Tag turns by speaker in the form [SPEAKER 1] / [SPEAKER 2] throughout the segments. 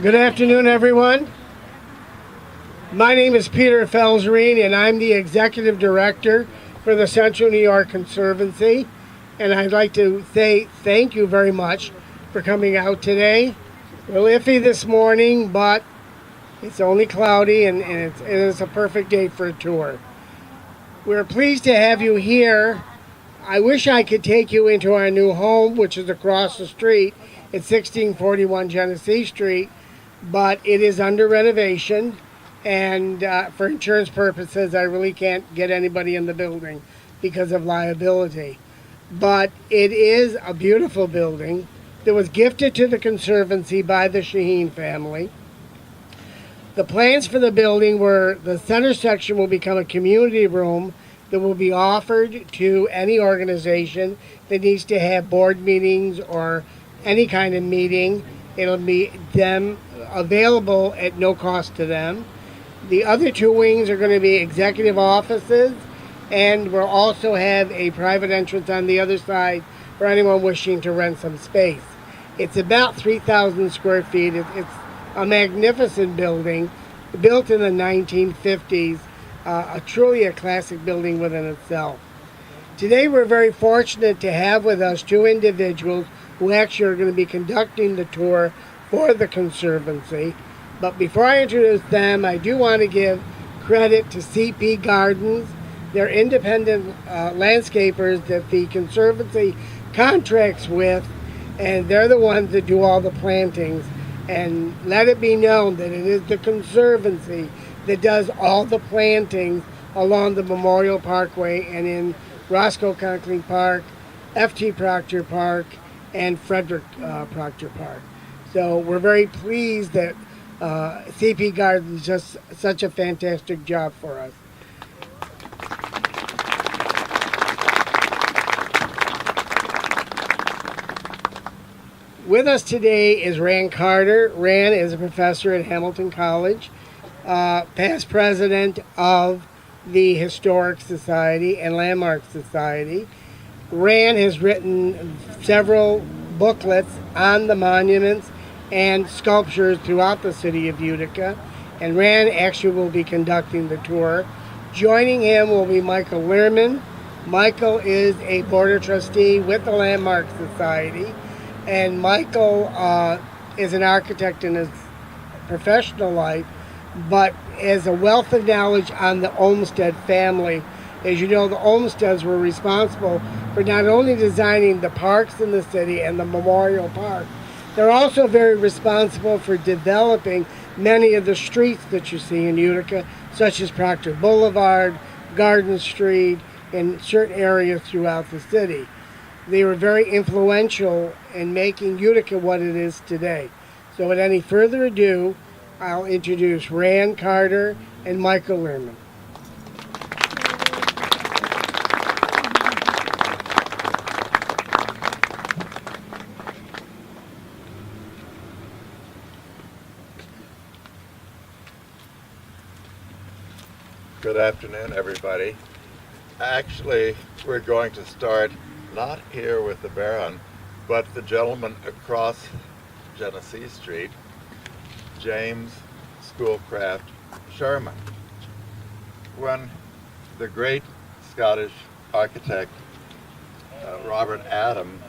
[SPEAKER 1] Good afternoon, everyone. My name is Peter Felserine, and I'm the Executive Director for the Central New York Conservancy. And I'd like to say thank you very much for coming out today. A little iffy this morning, but it's only cloudy, and it's a perfect day for a tour. We're pleased to have you here. I wish I could take you into our new home, which is across the street at 1641 Genesee Street, but it is under renovation, and for insurance purposes, I really can't get anybody in the building because of liability. But it is a beautiful building that was gifted to the Conservancy by the Shaheen family. The plans for the building were the center section will become a community room that will be offered to any organization that needs to have board meetings or any kind of meeting. It'll be them available at no cost to them. The other two wings are going to be executive offices, and we'll also have a private entrance on the other side for anyone wishing to rent some space. It's about 3,000 square feet. It's a magnificent building, built in the 1950s, truly a classic building within itself. Today we're very fortunate to have with us two individuals who actually are going to be conducting the tour for the Conservancy. But before I introduce them, I do want to give credit to CP Gardens. They're independent landscapers that the Conservancy contracts with, and they're the ones that do all the plantings. And let it be known that it is the Conservancy that does all the plantings along the Memorial Parkway and in Roscoe Conkling Park, F.T. Proctor Park, and Frederick Proctor Park. So we're very pleased that CP Gardens does such a fantastic job for us. With us today is Ran Carter. Ran is a professor at Hamilton College, past president of the Historic Society and Landmark Society. Ran has written several booklets on the monuments and sculptures throughout the city of Utica, and Ran actually will be conducting the tour. Joining him will be Michael Lehman. Michael is a board of trustee with the Landmark Society, and Michael is an architect in his professional life, but has a wealth of knowledge on the Olmsted family. As you know, the Olmsteds were responsible for not only designing the parks in the city and the Memorial Park, they're also very responsible for developing many of the streets that you see in Utica, such as Proctor Boulevard, Garden Street, and certain areas throughout the city. They were very influential in making Utica what it is today. So without any further ado, I'll introduce Ran Carter and Michael Lehman.
[SPEAKER 2] Good afternoon, everybody. Actually, we're going to start not here with the Baron, but the gentleman across Genesee Street, James Schoolcraft Sherman. When the great Scottish architect Robert Adam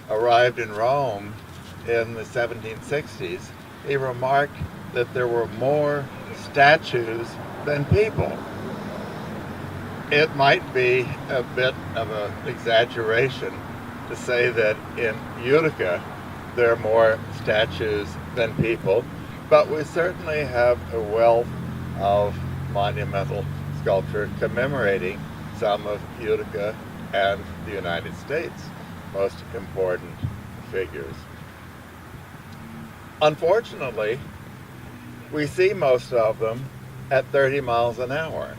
[SPEAKER 2] arrived in Rome in the 1760s, he remarked that there were more statues than people. It might be a bit of an exaggeration to say that in Utica there are more statues than people, but we certainly have a wealth of monumental sculpture commemorating some of Utica and the United States' most important figures. Unfortunately, we see most of them at 30 miles an hour.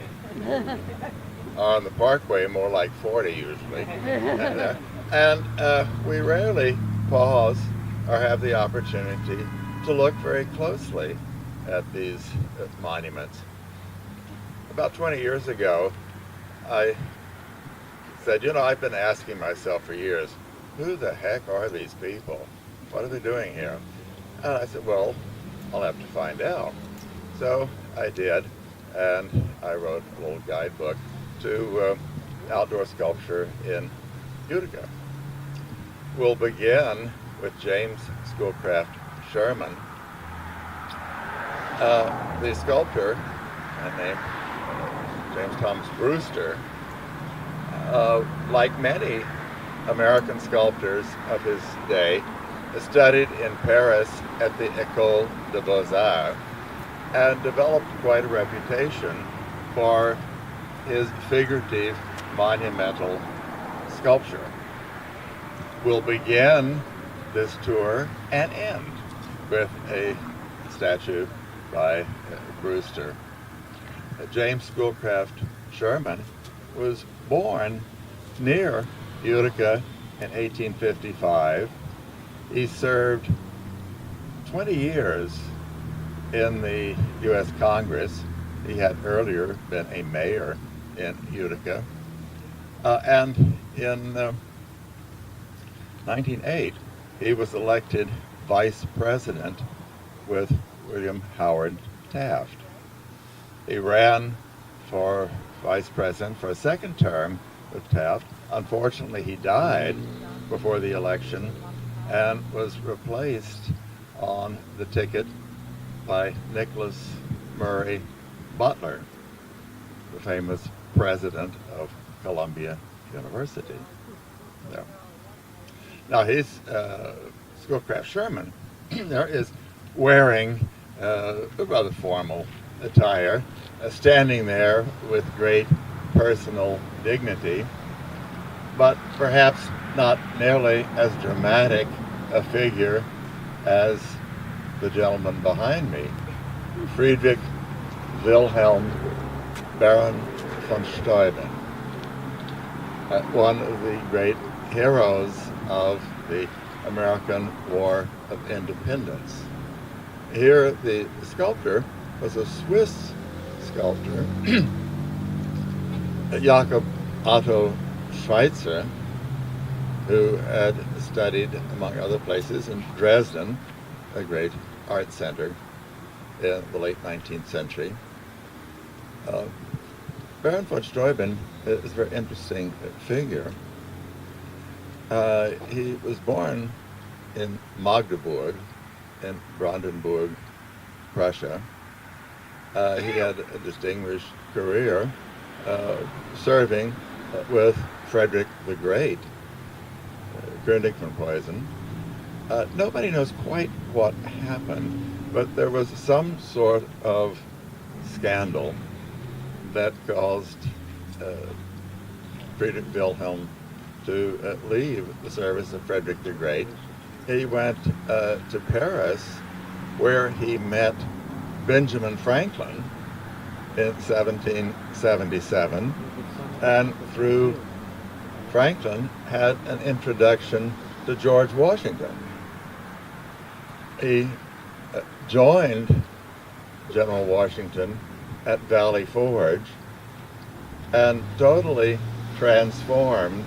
[SPEAKER 2] On the Parkway, more like 40 usually. And we rarely pause or have the opportunity to look very closely at these monuments. About 20 years ago, I said, I've been asking myself for years, who the heck are these people? What are they doing here? And I said, well, I'll have to find out. So I did, and I wrote a little guidebook to outdoor sculpture in Utica. We'll begin with James Schoolcraft Sherman. The sculptor, named James Thomas Brewster, like many American sculptors of his day, studied in Paris at the École des Beaux-Arts and developed quite a reputation for his figurative monumental sculpture. We'll begin this tour and end with a statue by Brewster. James Schoolcraft Sherman was born near Utica in 1855. He served 20 years in the U.S. Congress. He had earlier been a mayor in Utica. And in 1908, he was elected vice president with William Howard Taft. He ran for vice president for a second term with Taft. Unfortunately, he died before the election and was replaced on the ticket by Nicholas Murray Butler, the famous president of Columbia University. There. Now, his Schoolcraft Sherman there is wearing a rather formal attire, standing there with great personal dignity, but perhaps not nearly as dramatic a figure as the gentleman behind me, Friedrich Wilhelm Baron von Steuben, one of the great heroes of the American War of Independence. Here, the sculptor was a Swiss sculptor, Jakob Otto Schweitzer, who had studied, among other places, in Dresden, a great art center in the late 19th century. Baron von Steuben is a very interesting figure. He was born in Magdeburg, in Brandenburg, Prussia. He had a distinguished career serving with Frederick the Great, König von Preußen. Nobody knows quite what happened, but there was some sort of scandal that caused Friedrich Wilhelm to leave the service of Frederick the Great. He went to Paris, where he met Benjamin Franklin in 1777, and through Franklin had an introduction to George Washington. He joined General Washington at Valley Forge and totally transformed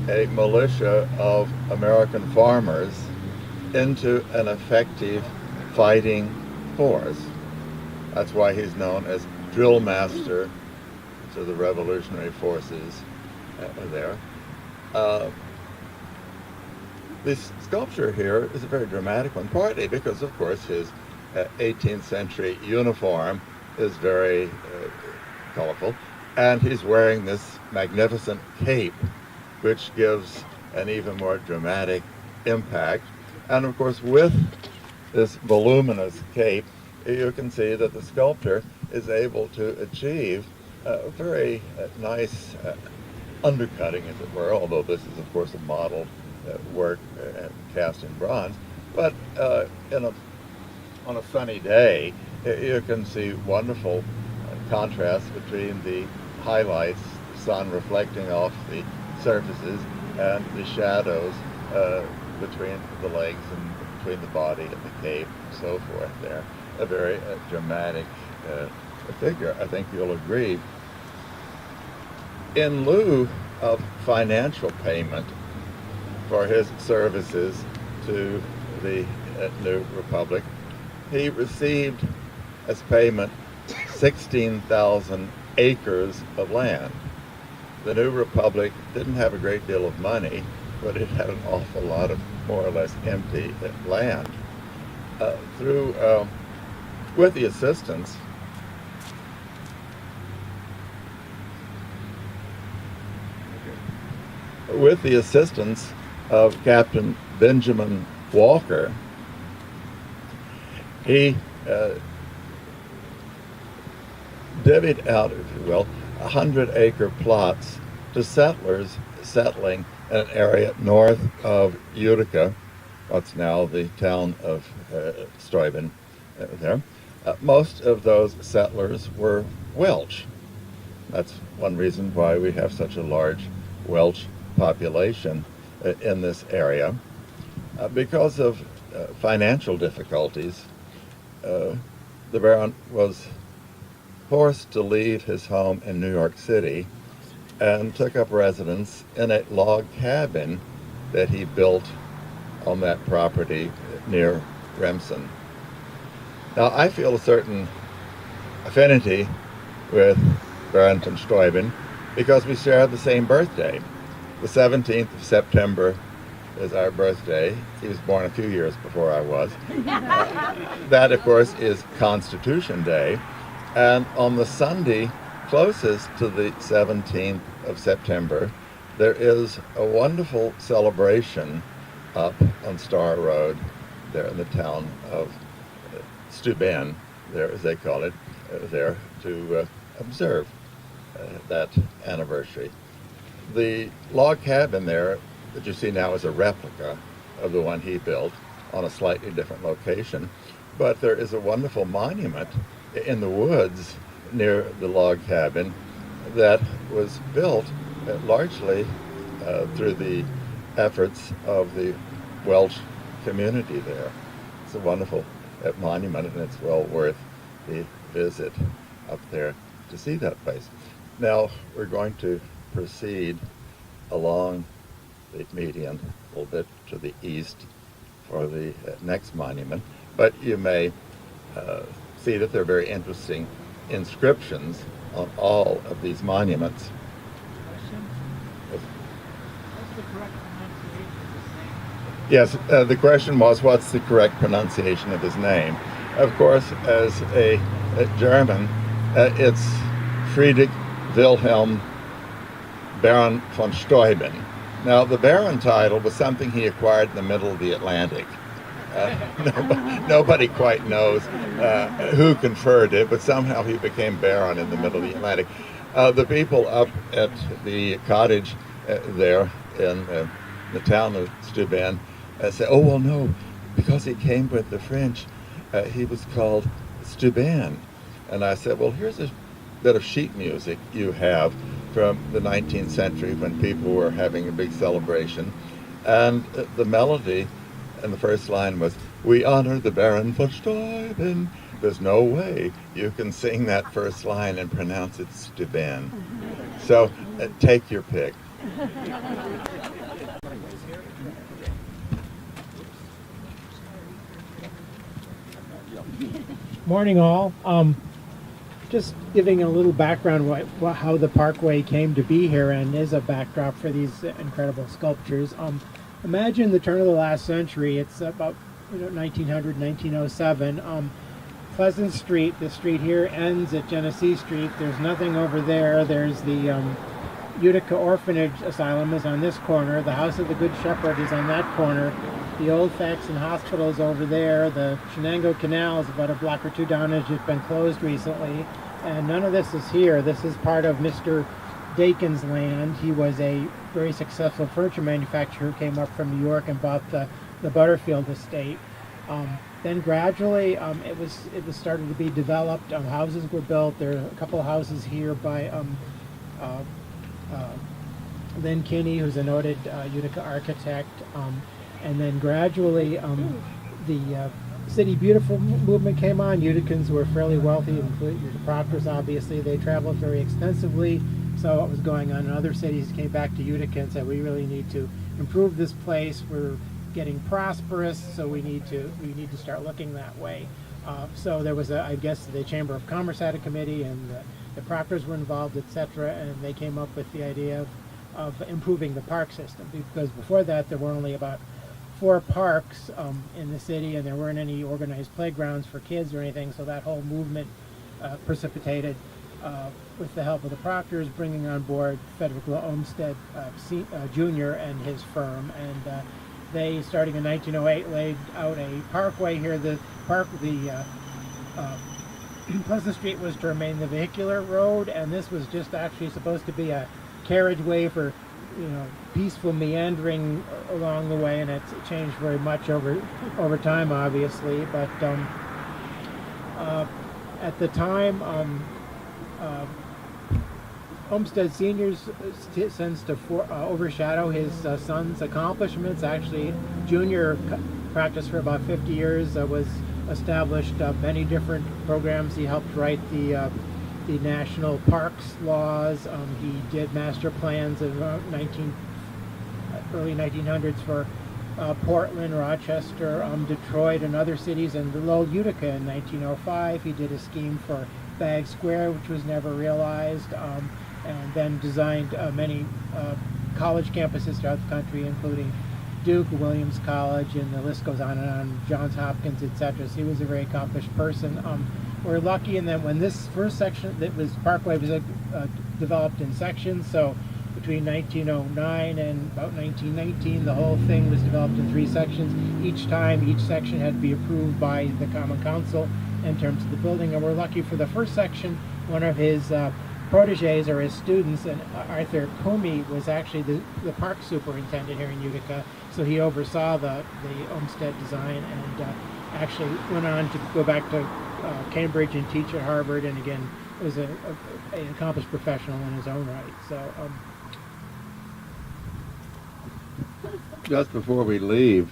[SPEAKER 2] a militia of American farmers into an effective fighting force. That's why he's known as drill master to the revolutionary forces there. This sculpture here is a very dramatic one, partly because, of course, his 18th century uniform is very colorful, and he's wearing this magnificent cape, which gives an even more dramatic impact. And of course, with this voluminous cape, you can see that the sculptor is able to achieve a very nice undercutting, as it were, although this is, of course, a model work cast in bronze. But on a sunny day, you can see wonderful contrast between the highlights, the sun reflecting off the surfaces, and the shadows between the legs and between the body and the cape and so forth there. A very dramatic figure, I think you'll agree. In lieu of financial payment for his services to the New Republic, he received as payment 16,000 acres of land. The New Republic didn't have a great deal of money, but it had an awful lot of more or less empty land. With the assistance of Captain Benjamin Walker, he divvied out, if you will, 100-acre plots to settlers settling in an area north of Utica, what's now the town of Steuben there. Most of those settlers were Welsh. That's one reason why we have such a large Welsh population in this area. Because of financial difficulties, the Baron was forced to leave his home in New York City and took up residence in a log cabin that he built on that property near Remsen. Now, I feel a certain affinity with Baron von Steuben because we share the same birthday. The 17th of September is our birthday. He was born a few years before I was. That, of course, is Constitution Day. And on the Sunday closest to the 17th of September, there is a wonderful celebration up on Star Road there in the town of Steuben, there as they call it, there to observe that anniversary. The log cabin there that you see now is a replica of the one he built on a slightly different location, but there is a wonderful monument in the woods near the log cabin that was built largely through the efforts of the Welsh community there. It's a wonderful monument, and it's well worth the visit up there to see that place. Now we're going to proceed along the median a little bit to the east for the next monument, but you may see that there are very interesting inscriptions on all of these monuments. Yes, the question was, what's the correct pronunciation of his name? Of course, as a German, it's Friedrich Wilhelm Baron von Steuben. Now, the Baron title was something he acquired in the middle of the Atlantic. Nobody quite knows who conferred it, but somehow he became Baron in the middle of the Atlantic. The people up at the cottage there in the town of Steuben say, oh, well, no, because he came with the French, he was called Steuben. And I said, well, here's a bit of sheet music you have from the 19th century when people were having a big celebration. And the melody and the first line was, we honor the Baron von Steuben. There's no way you can sing that first line and pronounce it Steuben. So take your pick.
[SPEAKER 3] Morning, all. Just giving a little background how the Parkway came to be here and is a backdrop for these incredible sculptures. imagine the turn of the last century. It's about 1900, 1907. Pleasant Street, the street here ends at Genesee Street. There's nothing over there. There's the Utica Orphanage Asylum is on this corner. The House of the Good Shepherd is on that corner. The Old Faxon Hospital is over there. The Shenango Canal is about a block or two down as it's been closed recently. And none of this is here. This is part of Mr. Dakin's land. He was a very successful furniture manufacturer who came up from New York and bought the Butterfield estate. Then gradually it was started to be developed. Houses were built. There are a couple of houses here by Lynn Kinney, who's a noted Utica architect. And then gradually the City Beautiful movement came on. Uticans were fairly wealthy, including the Proctors, obviously. They traveled very extensively, saw what was going on in other cities, came back to Utica and said, we really need to improve this place. We're getting prosperous, so we need to start looking that way. So there was I guess the Chamber of Commerce had a committee, and the Proctors were involved, etc., and they came up with the idea of improving the park system, because before that there were only about 4 parks in the city, and there weren't any organized playgrounds for kids or anything, so that whole movement precipitated, with the help of the Proctors, bringing on board Frederick Olmsted Jr. and his firm, and they, starting in 1908, laid out a parkway here. The Pleasant Street was to remain the vehicular road, and this was just actually supposed to be a carriageway for peaceful meandering along the way, and it's changed very much over time, obviously. But at the time, Olmsted Seniors tends to overshadow his son's accomplishments. Actually, Junior practiced for about 50 years, was established many different programs. He helped write the national parks laws. He did master plans in early 1900s for Portland, Rochester, Detroit, and other cities, and Little Utica in 1905. He did a scheme for Bag Square, which was never realized, and then designed many college campuses throughout the country, including Duke, Williams College, and the list goes on and on, Johns Hopkins, etc. So he was a very accomplished person. We're lucky in that when this first section, that was Parkway, was developed in sections, so between 1909 and about 1919, the whole thing was developed in 3 sections. Each time, each section had to be approved by the Common Council in terms of the building, and we're lucky for the first section. One of his proteges, or his students, and Arthur Comey, was actually the park superintendent here in Utica, so he oversaw the Olmsted design, and actually went on to go back to Cambridge and teach at Harvard, and again was an accomplished professional in his own right. So
[SPEAKER 2] just before we leave,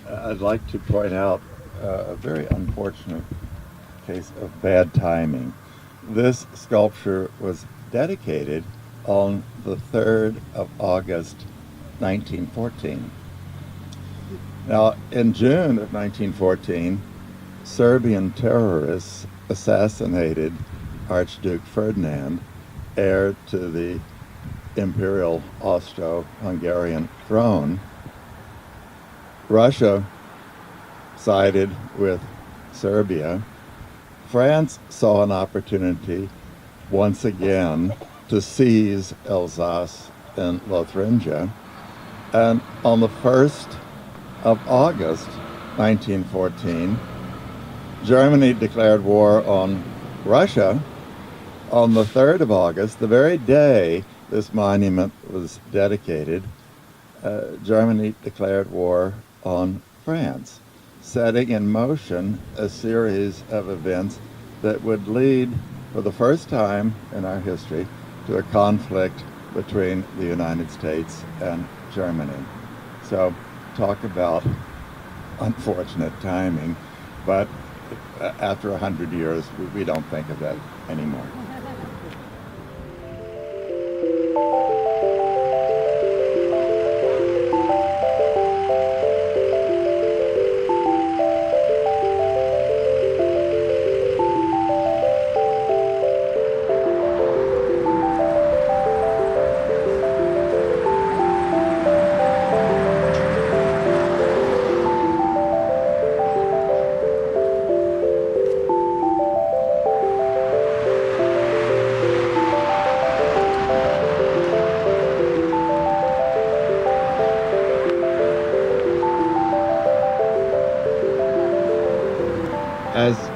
[SPEAKER 2] I'd like to point out a very unfortunate case of bad timing. This sculpture was dedicated on the 3rd of August 1914. Now, in June of 1914, Serbian terrorists assassinated Archduke Ferdinand, heir to the Imperial Austro-Hungarian throne. Russia sided with Serbia. France saw an opportunity once again to seize Alsace and Lotharingia, and on the 1st of August 1914, Germany declared war on Russia. On the 3rd of August, the very day this monument was dedicated, Germany declared war on France, setting in motion a series of events that would lead, for the first time in our history, to a conflict between the United States and Germany. So, talk about unfortunate timing, but after 100 years, we don't think of that anymore.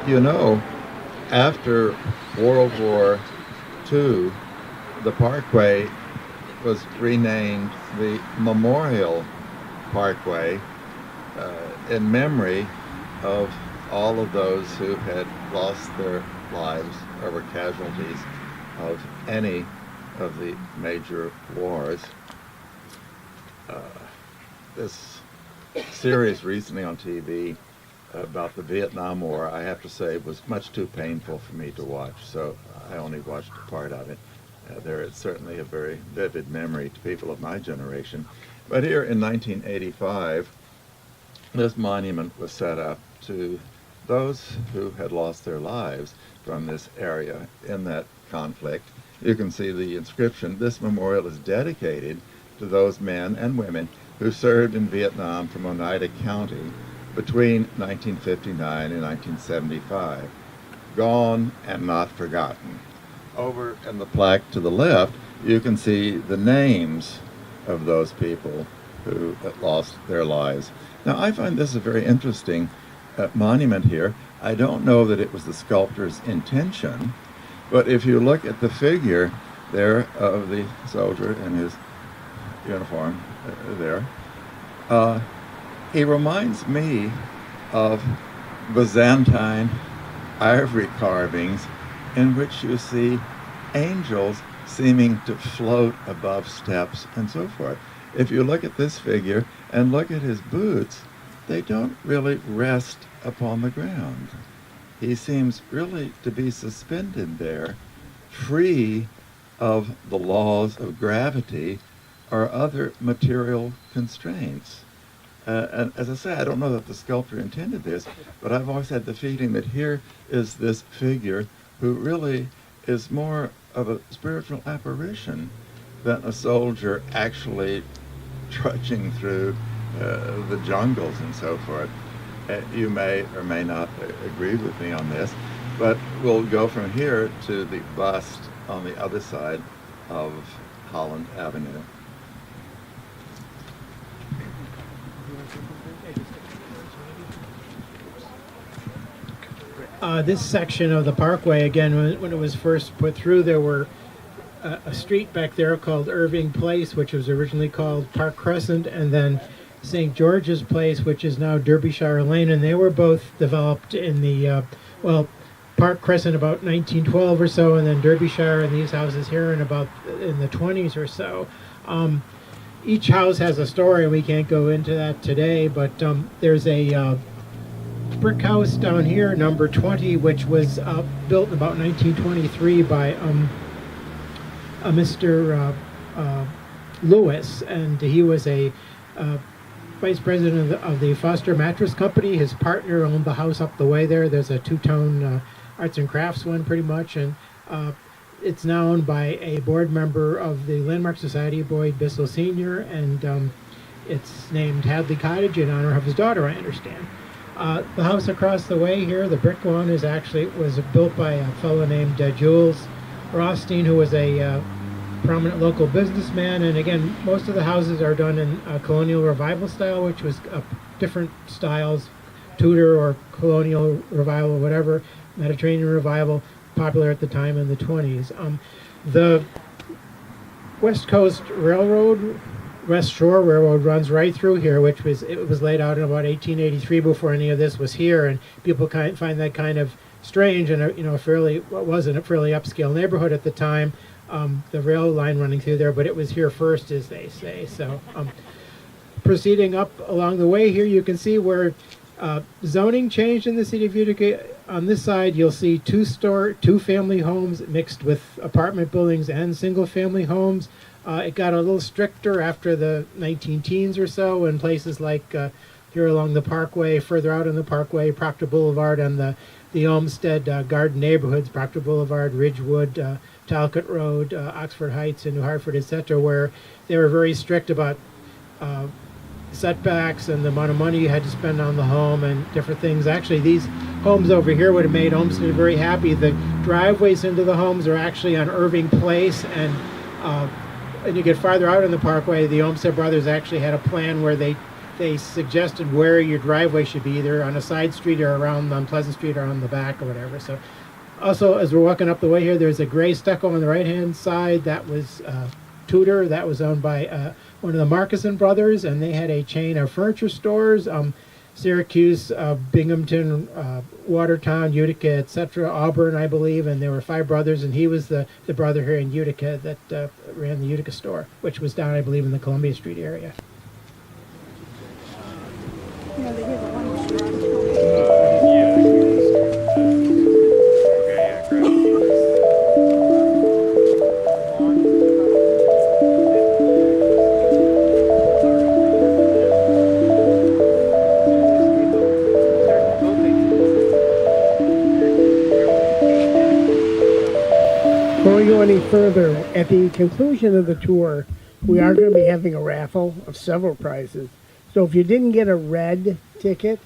[SPEAKER 2] you know, after World War II, the Parkway was renamed the Memorial Parkway in memory of all of those who had lost their lives or were casualties of any of the major wars. This series recently on TV about the Vietnam War, I have to say, was much too painful for me to watch, so I only watched a part of it. There is certainly a very vivid memory to people of my generation. But here in 1985, this monument was set up to those who had lost their lives from this area in that conflict. You can see the inscription. This memorial is dedicated to those men and women who served in Vietnam from Oneida County between 1959 and 1975. Gone and not forgotten. Over in the plaque to the left, you can see the names of those people who lost their lives. Now, I find this a very interesting monument here. I don't know that it was the sculptor's intention, but if you look at the figure there of the soldier in his uniform there, he reminds me of Byzantine ivory carvings in which you see angels seeming to float above steps and so forth. If you look at this figure and look at his boots, they don't really rest upon the ground. He seems really to be suspended there, free of the laws of gravity or other material constraints. And as I say, I don't know that the sculptor intended this, but I've always had the feeling that here is this figure who really is more of a spiritual apparition than a soldier actually trudging through the jungles and so forth. You may or may not agree with me on this, but we'll go from here to the bust on the other side of Holland Avenue.
[SPEAKER 3] This section of the Parkway, again, when it was first put through, there were a street back there called Irving Place, which was originally called Park Crescent, and then St. George's Place, which is now Derbyshire Lane, and they were both developed in the, Park Crescent about 1912 or so, and then Derbyshire and these houses here in the 20s or so. Each house has a story, and we can't go into that today, but there's a brick house down here, number 20, which was built in about 1923 by Mr. Lewis, and he was a vice president of the Foster Mattress Company. His partner owned the house up the way there. There's a two-tone arts and crafts one, pretty much, and it's now owned by a board member of the Landmark Society, Boyd Bissell Sr., and it's named Hadley Cottage in honor of his daughter, I understand. The house across the way here, the brick one, was built by a fellow named Jules Rothstein, who was a prominent local businessman. And again, most of the houses are done in colonial revival style, which was different styles, Tudor or colonial revival, whatever, Mediterranean revival, popular at the time in the 20s. The West Coast Railroad, West Shore Railroad runs right through here, it was laid out in about 1883 before any of this was here, and people find that kind of strange, and wasn't a fairly upscale neighborhood at the time, the rail line running through there, but it was here first, as they say. So proceeding up along the way here, you can see where zoning changed in the city of Utica. On this side, you'll see two-family homes mixed with apartment buildings and single-family homes. It got a little stricter after the 19-teens or so in places like here along the Parkway, further out on the Parkway, Proctor Boulevard, and the Olmsted Garden neighborhoods, Proctor Boulevard, Ridgewood, Talcott Road, Oxford Heights, and New Hartford, etc., where they were very strict about setbacks and the amount of money you had to spend on the home and different things. Actually, these homes over here would have made Olmsted very happy. The driveways into the homes are actually on Irving Place, and you get farther out on the Parkway, the Olmsted Brothers actually had a plan where they they suggested where your driveway should be, either on a side street or around on Pleasant Street or on the back or whatever. So also, as we're walking up the way here, there's a gray stucco on the right-hand side. That was Tudor. That was owned by one of the Marcuson brothers, and they had a chain of furniture stores, Syracuse, Binghamton, Watertown, Utica, etc., Auburn, I believe, and there were 5 brothers, and he was the brother here in Utica that ran the Utica store, which was down, I believe, in the Columbia Street area.
[SPEAKER 1] Before we go any further, at the conclusion of the tour, we are going to be having a raffle of several prizes. So if you didn't get a red ticket,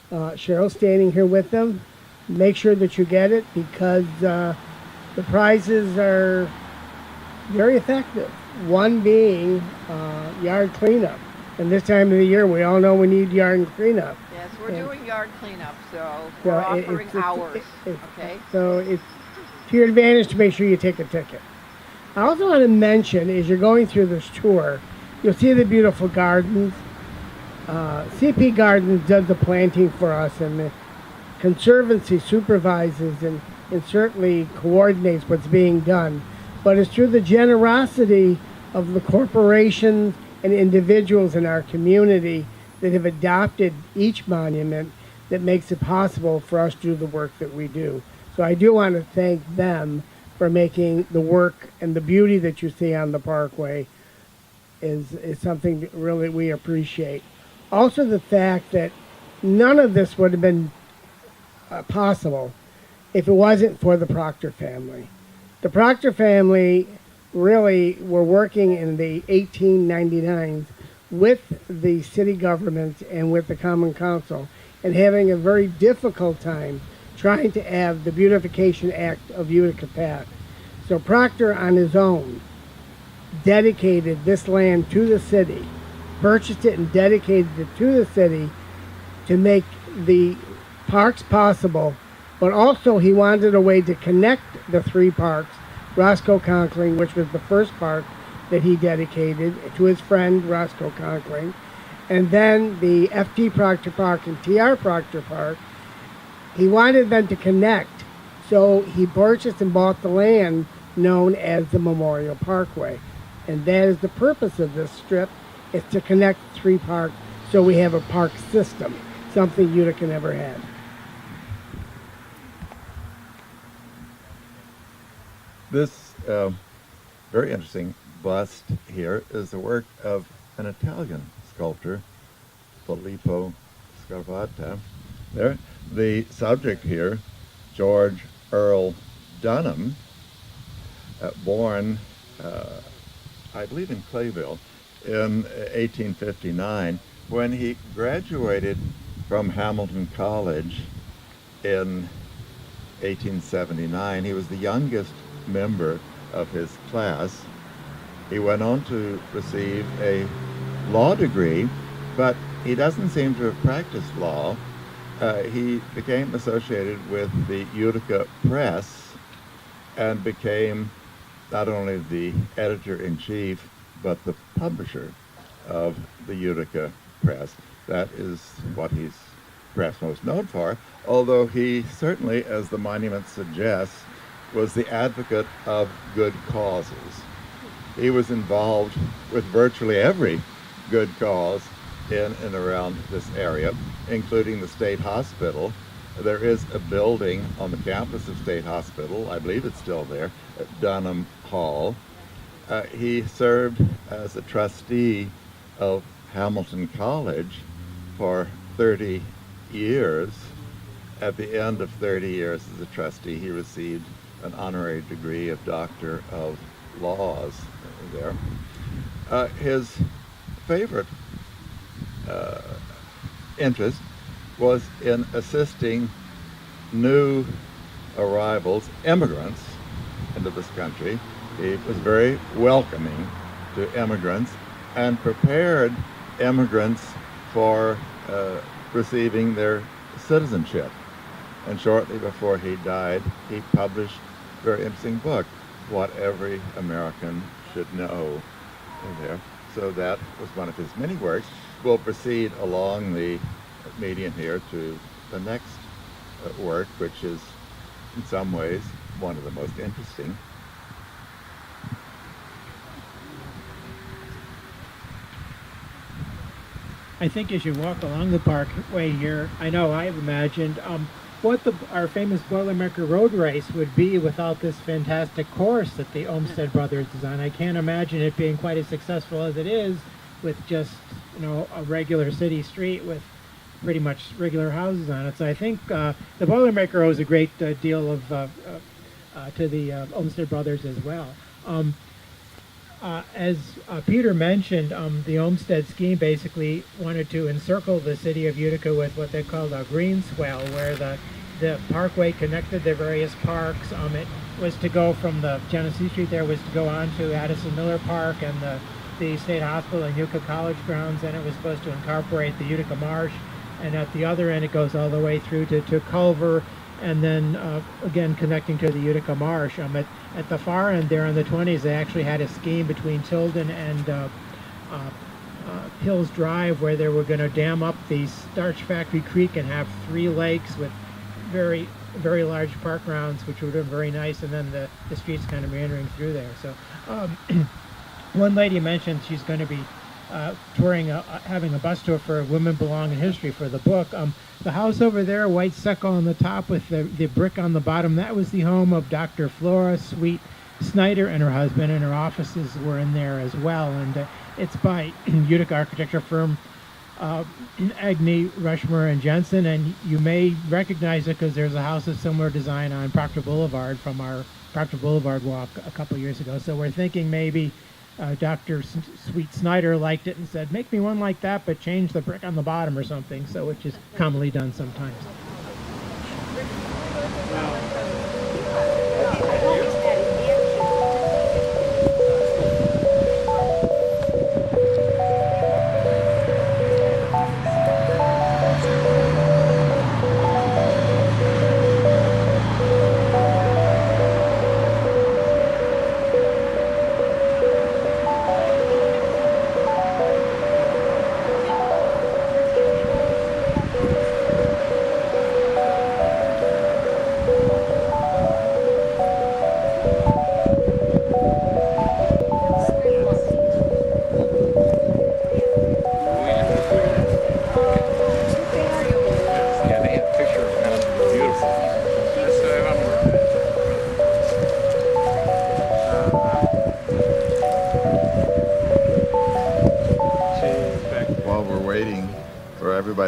[SPEAKER 1] Cheryl's standing here with them. Make sure that you get it, because the prizes are very effective. One being yard cleanup. And this time of the year, we all know we need yard cleanup.
[SPEAKER 4] Yes, we're doing yard cleanup, so we're offering hours. Okay.
[SPEAKER 1] So it's to your advantage to make sure you take a ticket. I also want to mention, as you're going through this tour, you'll see the beautiful gardens. CP Gardens does the planting for us, and the Conservancy supervises and certainly coordinates what's being done. But it's through the generosity of the corporations and individuals in our community that have adopted each monument that makes it possible for us to do the work that we do. So I do want to thank them for making the work and the beauty that you see on the Parkway is something that really we appreciate. Also the fact that none of this would have been possible if it wasn't for the Proctor family. The Proctor family really were working in the 1899s with the city government and with the Common Council, and having a very difficult time trying to have the Beautification Act of Utica passed. So Proctor on his own dedicated this land to the city, purchased it and dedicated it to the city to make the parks possible, but also he wanted a way to connect the 3 parks. Roscoe Conkling, which was the first park that he dedicated to his friend Roscoe Conkling, and then the F.T. Proctor Park and T.R. Proctor Park. He wanted them to connect, so he purchased and bought the land known as the Memorial Parkway. And that is the purpose of this strip, is to connect 3 parks so we have a park system, something Utica never had.
[SPEAKER 2] This very interesting bust here is the work of an Italian sculptor, Filippo Scarpata. There, the subject here, George Earl Dunham, born, I believe, in Clayville in 1859. When he graduated from Hamilton College in 1879, he was the youngest member of his class. He went on to receive a law degree, but he doesn't seem to have practiced law. He became associated with the Utica Press and became not only the editor-in-chief, but the publisher of the Utica Press. That is what he's perhaps most known for, although he certainly, as the monument suggests, was the advocate of good causes. He was involved with virtually every good cause in and around this area, including the State Hospital. There is a building on the campus of State Hospital, I believe it's still there, at Dunham Hall. He served as a trustee of Hamilton College for 30 years. At the end of 30 years as a trustee, he received an honorary degree of Doctor of Laws there. His favorite interest was in assisting new arrivals, immigrants, into this country. He was very welcoming to immigrants and prepared immigrants for receiving their citizenship. And shortly before he died, he published a very interesting book, What Every American Should Know. There. So that was one of his many works. We'll proceed along the median here to the next work, which is in some ways one of the most interesting.
[SPEAKER 3] I think as you walk along the parkway here, I know I've imagined what our famous Boilermaker Road Race would be without this fantastic course that the Olmsted Brothers designed. I can't imagine it being quite as successful as it is with just, a regular city street with pretty much regular houses on it. So I think the Boilermaker owes a great deal of to the Olmsted Brothers as well. As Peter mentioned, the Olmsted scheme basically wanted to encircle the city of Utica with what they called a green swell, where the parkway connected the various parks. It was to go from the Genesee Street there was to go on to Addison Miller Park and the State Hospital and Utica College grounds, and it was supposed to incorporate the Utica Marsh. And at the other end, it goes all the way through to Culver, and then again connecting to the Utica Marsh. At the far end there in the 20s, they actually had a scheme between Tilden and Hills Drive where they were going to dam up the Starch Factory Creek and have 3 lakes with very, very large park grounds, which would have been very nice, and then the streets kind of meandering through there. So one lady mentioned she's going to be touring, having a bus tour for Women Belong in History for the book. The house over there, white stucco on the top with the brick on the bottom, that was the home of Dr. Flora Sweet Snyder and her husband, and her offices were in there as well. And it's by Utica architecture firm Agnew, Rushmore, and Jensen, and you may recognize it because there's a house of similar design on Proctor Boulevard from our Proctor Boulevard walk a couple years ago. So we're thinking maybe Dr. Sweet Snyder liked it and said, make me one like that, but change the brick on the bottom or something, so which is commonly done sometimes.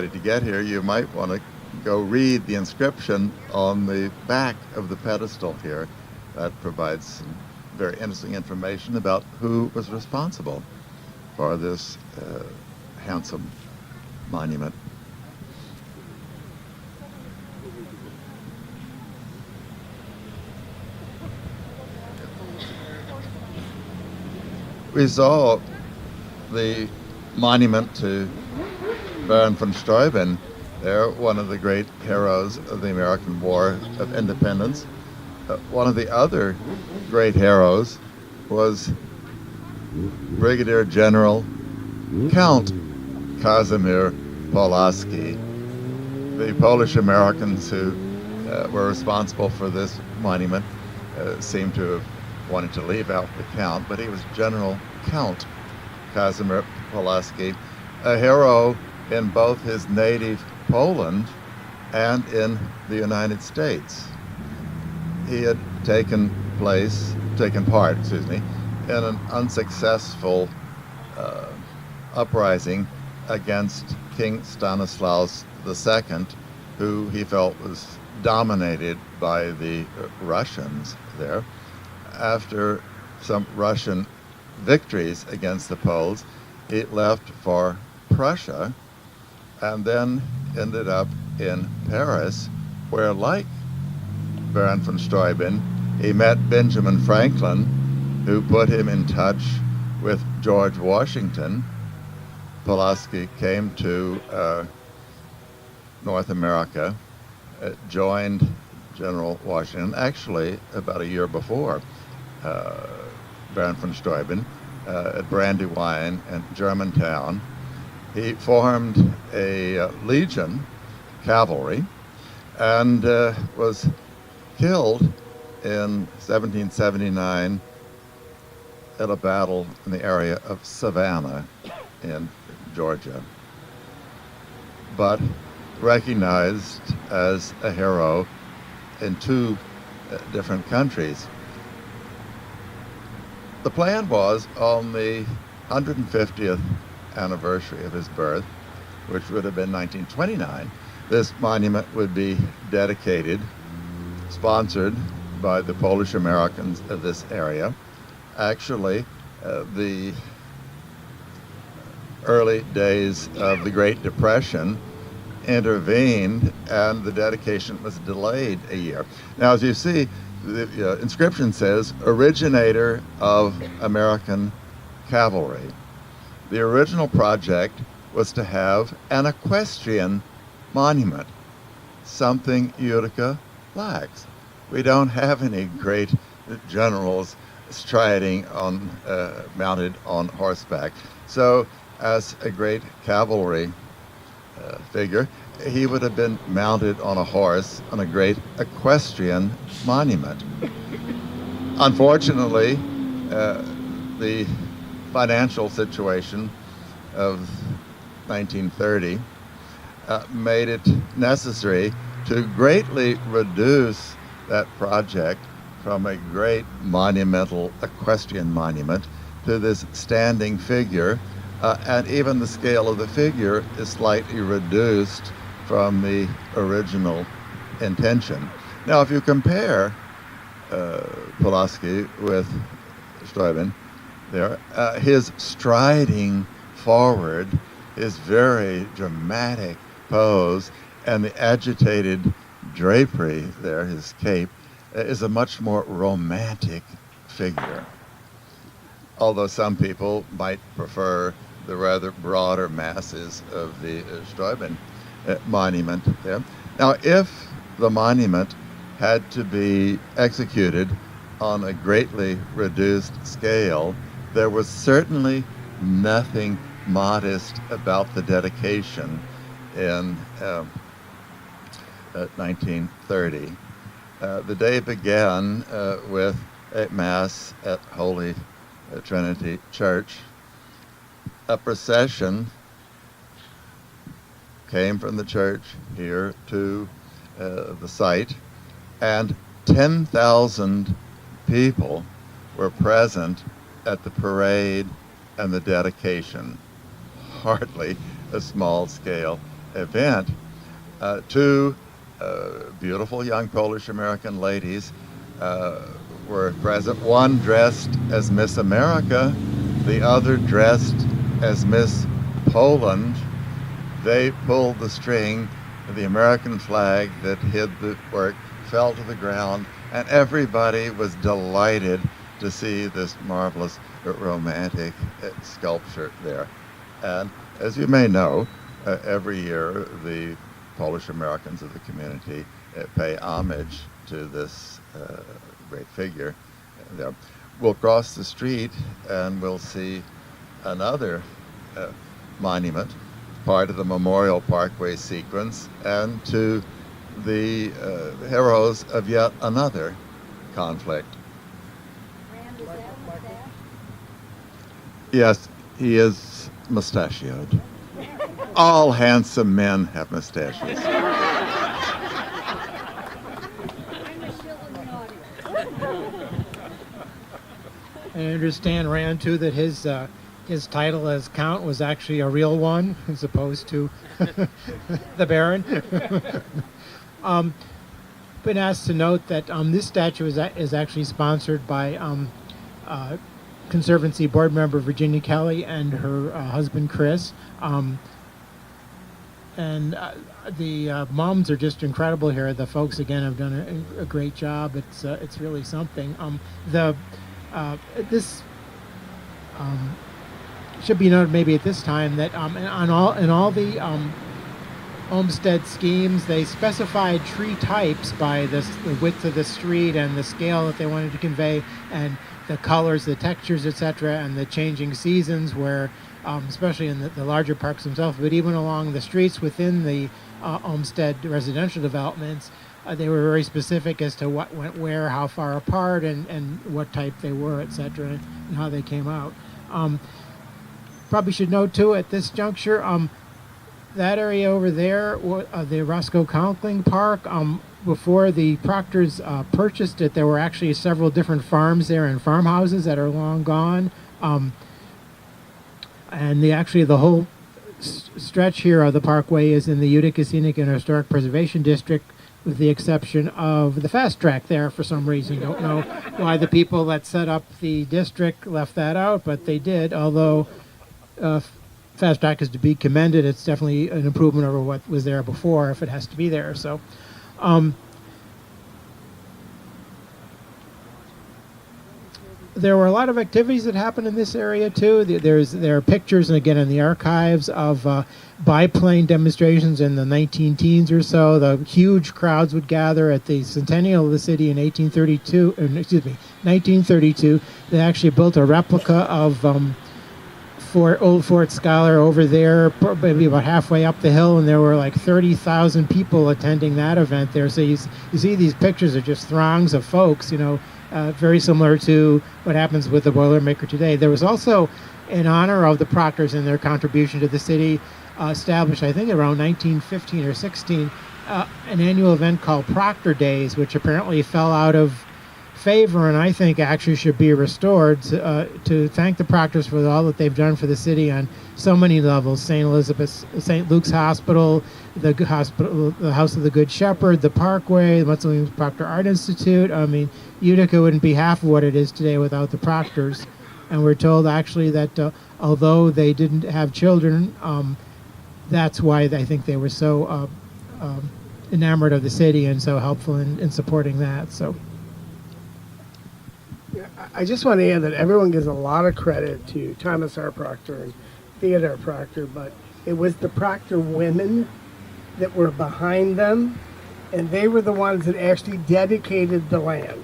[SPEAKER 2] To get here, you might want to go read the inscription on the back of the pedestal here. That provides some very interesting information about who was responsible for this handsome monument. We saw the monument to Baron von Steuben. They're one of the great heroes of the American War of Independence. One of the other great heroes was Brigadier General Count Casimir Pulaski. The Polish Americans who were responsible for this monument seem to have wanted to leave out the Count, but he was General Count Casimir Pulaski, a hero in both his native Poland and in the United States. He had taken part, in an unsuccessful uprising against King Stanislaus II, who he felt was dominated by the Russians there. After some Russian victories against the Poles, he left for Prussia, and then ended up in Paris, where, like Baron von Steuben, he met Benjamin Franklin, who put him in touch with George Washington, Pulaski came to North America, joined General Washington, actually about a year before Baron von Steuben, at Brandywine and Germantown. He formed a legion, cavalry, and was killed in 1779 at a battle in the area of Savannah in Georgia, but recognized as a hero in two different countries. The plan was on the 150th anniversary of his birth, which would have been 1929, this monument would be dedicated, sponsored by the Polish Americans of this area. Actually, the early days of the Great Depression intervened and the dedication was delayed a year. Now, as you see, the inscription says, originator of American cavalry. The original project was to have an equestrian monument, something Utica lacks. We don't have any great generals striding on, mounted on horseback. So as a great cavalry figure, he would have been mounted on a horse on a great equestrian monument. Unfortunately, the financial situation of 1930 made it necessary to greatly reduce that project from a great monumental equestrian monument to this standing figure, and even the scale of the figure is slightly reduced from the original intention. Now, if you compare Pulaski with Steuben there, his striding forward, his very dramatic pose, and the agitated drapery there, his cape, is a much more romantic figure. Although some people might prefer the rather broader masses of the Steuben monument there. Now, if the monument had to be executed on a greatly reduced scale, there was certainly nothing modest about the dedication in 1930. The day began with a Mass at Holy Trinity Church. A procession came from the church here to the site, and 10,000 people were present at the parade and the dedication. Hardly a small-scale event. Two beautiful young Polish-American ladies were present. One dressed as Miss America, the other dressed as Miss Poland. They pulled the string. The American flag that hid the work fell to the ground, and everybody was delighted to see this marvelous romantic sculpture there. And as you may know, every year the Polish Americans of the community pay homage to this great figure there. We'll cross the street and we'll see another monument, part of the Memorial Parkway sequence, and to the heroes of yet another conflict. Yes, he is mustachioed. All handsome men have mustaches.
[SPEAKER 3] I understand, Rand, too, that his title as Count was actually a real one, as opposed to the Baron. Been asked to note that this statue is actually sponsored by Conservancy board member Virginia Kelly and her husband Chris. And the moms are just incredible here. The folks again have done a great job. It's really something. This should be noted maybe at this time that in all the Olmsted schemes, they specified tree types by the width of the street and the scale that they wanted to convey, and the colors, the textures, etc., and the changing seasons, where especially in the larger parks themselves, but even along the streets within the Olmsted residential developments, they were very specific as to what went where, how far apart, and what type they were, etc., and how they came out. Probably should note too at this juncture, that area over there, the Roscoe Conkling Park, before the Proctors purchased it, there were actually several different farms there and farmhouses that are long gone. And the whole stretch here of the parkway is in the Utica Scenic and Historic Preservation District, with the exception of the fast track there for some reason. Don't know why the people that set up the district left that out, but they did, although fast track is to be commended. It's definitely an improvement over what was there before, if it has to be there. So there were a lot of activities that happened in this area too. There are pictures, and again in the archives, of biplane demonstrations in the 19-teens or so. The huge crowds would gather at the centennial of the city in 1932. They actually built a replica of Old Fort Scholar over there, maybe about halfway up the hill, and there were like 30,000 people attending that event there. So you see these pictures are just throngs of folks, very similar to what happens with the Boilermaker today. There was also, in honor of the Proctors and their contribution to the city, established, I think around 1915 or 16, an annual event called Proctor Days, which apparently fell out of favor, and I think actually should be restored to thank the Proctors for all that they've done for the city on so many levels. St. Luke's Hospital, the House of the Good Shepherd, the Parkway, the Williams Proctor Art Institute. I mean, Utica wouldn't be half of what it is today without the Proctors. And we're told actually that although they didn't have children, that's why I think they were so enamored of the city and so helpful in supporting that. So.
[SPEAKER 1] I just want to add that everyone gives a lot of credit to Thomas R. Proctor and Theodore Proctor, but it was the Proctor women that were behind them, and they were the ones that actually dedicated the land.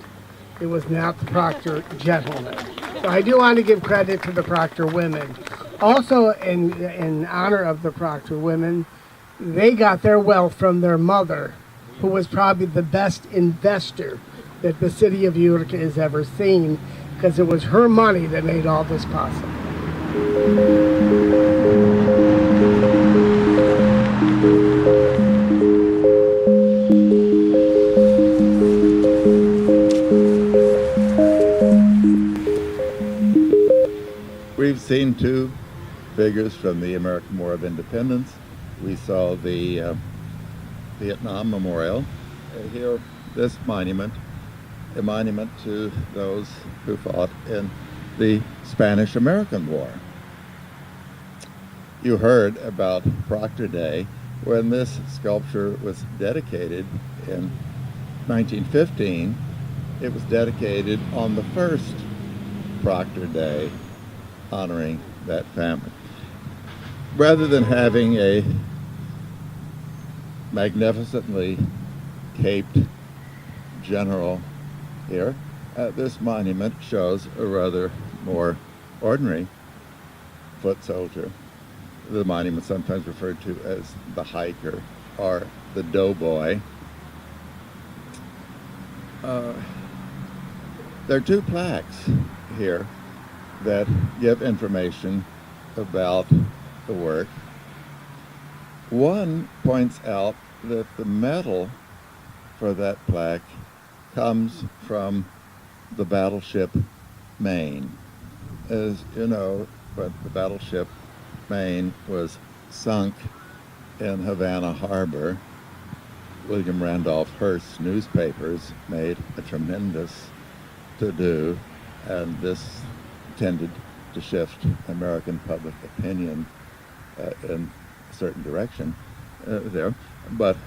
[SPEAKER 1] It was not the Proctor gentlemen. So I do want to give credit to the Proctor women. Also, in honor of the Proctor women, they got their wealth from their mother, who was probably the best investor that the city of Utica has ever seen, because it was her money that made all this possible.
[SPEAKER 2] We've seen two figures from the American War of Independence. We saw the Vietnam Memorial. Here, this monument, a monument to those who fought in the Spanish-American War. You heard about Proctor Day. When this sculpture was dedicated in 1915, it was dedicated on the first Proctor Day, honoring that family. Rather than having a magnificently caped general here, this monument shows a rather more ordinary foot soldier. The monument sometimes referred to as the hiker or the doughboy. There are two plaques here that give information about the work. One points out that the metal for that plaque comes from the battleship Maine. As you know, but the battleship Maine was sunk in Havana Harbor. William Randolph Hearst's newspapers made a tremendous to-do, and this tended to shift American public opinion in a certain direction there. But